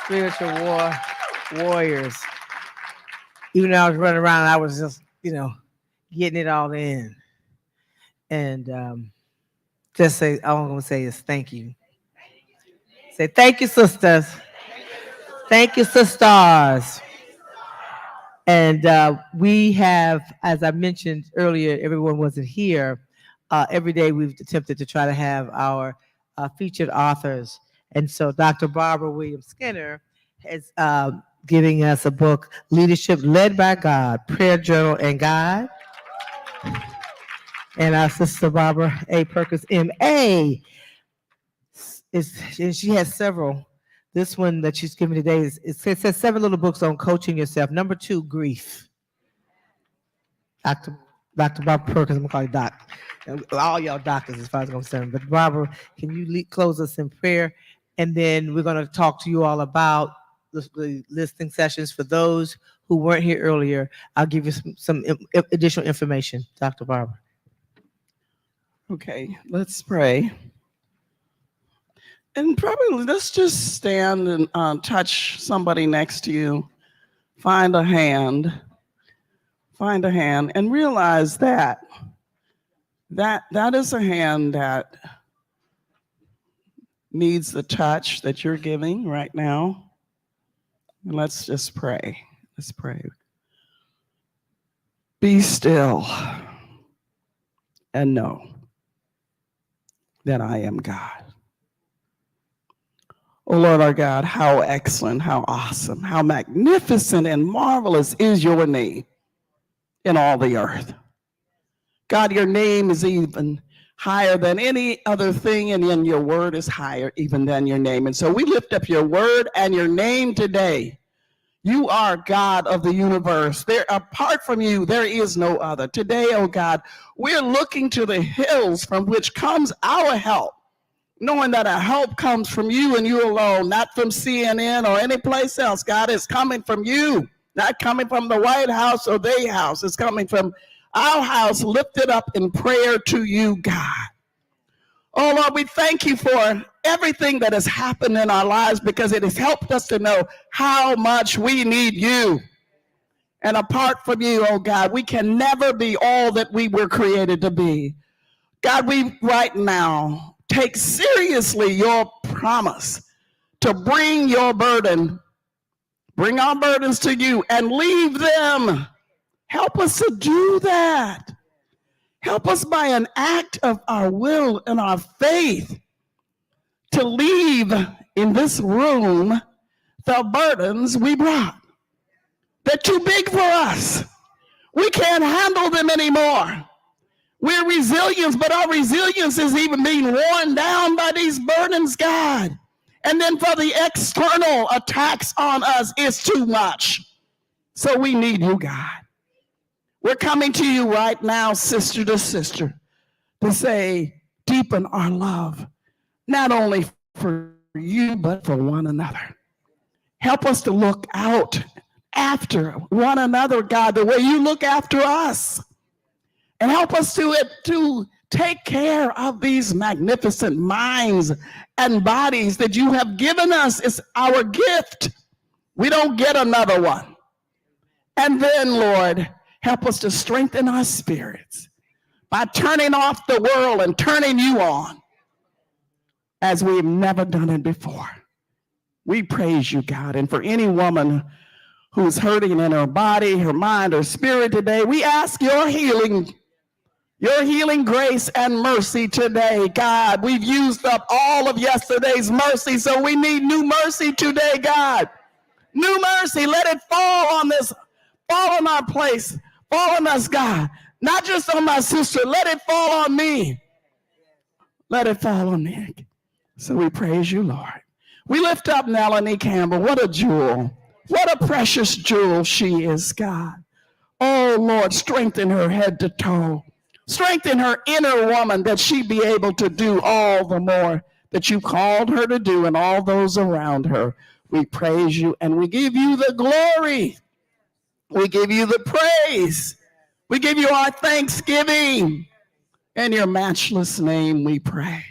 spiritual warriors, even though I was running around, I was just, getting it all in. And just say, all I'm going to say is thank you. Say thank you, sisters. Thank you, sisters. And we have, as I mentioned earlier, everyone wasn't here. Every day we've attempted to try to have our featured authors. And so Dr. Barbara Williams Skinner is giving us a book, Leadership Led by God, Prayer Journal and Guide. And our sister Barbara A. Perkins, M.A., and she has several. This one that she's giving today it says 7 little books on coaching yourself. Number 2, grief. Dr. Barbara Perkins, I'm going to call you Doc. All y'all doctors as far as I'm concerned. But Barbara, can you close us in prayer? And then we're going to talk to you all about the listening sessions. For those who weren't here earlier, I'll give you some additional information, Dr. Barbara. Okay, let's pray. And probably let's just stand and touch somebody next to you. Find a hand and realize that is a hand that needs the touch that you're giving right now. And let's just pray. Let's pray. Be still and know that I am God. Oh Lord our God, how excellent, how awesome, how magnificent and marvelous is your name in all the earth. God, your name is even higher than any other thing, and then your word is higher even than your name. And so we lift up your word and your name today. You are God of the universe. Apart from you, there is no other. Today, oh God, we're looking to the hills from which comes our help. knowing that our help comes from you and you alone, not from CNN or any place else. God, it's coming from you, not coming from the White House or their house. It's coming from our house, lifted up in prayer to you, God. Oh, Lord, we thank you for everything that has happened in our lives, because it has helped us to know how much we need you. And apart from you, oh God, we can never be all that we were created to be. God, we right now take seriously your promise to bring your burden, bring our burdens to you and leave them. Help us to do that. Help us by an act of our will and our faith to leave in this room the burdens we brought. They're too big for us. We can't handle them anymore. We're resilient, but our resilience is even being worn down by these burdens, God. And then for the external attacks on us, it's too much. So we need you, God. We're coming to you right now, sister to sister, to say, deepen our love, not only for you, but for one another. Help us to look out after one another, God, the way you look after us. And help us to take care of these magnificent minds and bodies that you have given us. It's our gift. We don't get another one. And then, Lord, help us to strengthen our spirits by turning off the world and turning you on as we've never done it before. We praise you, God. And for any woman who's hurting in her body, her mind, her spirit today, we ask your healing grace and mercy today, God. We've used up all of yesterday's mercy, so we need new mercy today, God. New mercy, let it fall on this, fall on our place, fall on us, God. Not just on my sister, let it fall on me. Let it fall on me. So we praise you, Lord. We lift up Melanie Campbell. What a jewel. What a precious jewel she is, God. Oh, Lord, strengthen her head to toe. Strengthen her inner woman that she be able to do all the more that you called her to do and all those around her. We praise you and we give you the glory. We give you the praise. We give you our thanksgiving. In your matchless name we pray,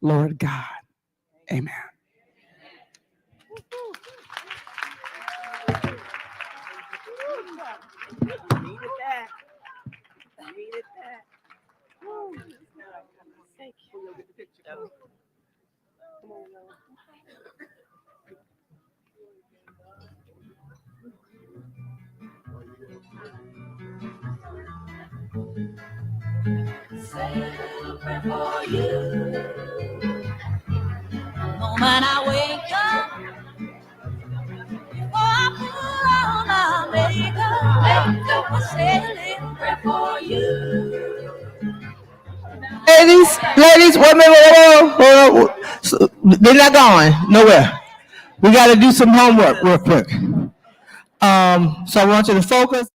Lord God. Amen. Needed that. Needed that. Thank you. Come on, y'all. Celebrate for you. Moment I wake up, before I put on my makeup, I celebrate for you. Ladies, wait a minute, hold on. So, they're not going nowhere. We got to do some homework real quick. So I want you to focus.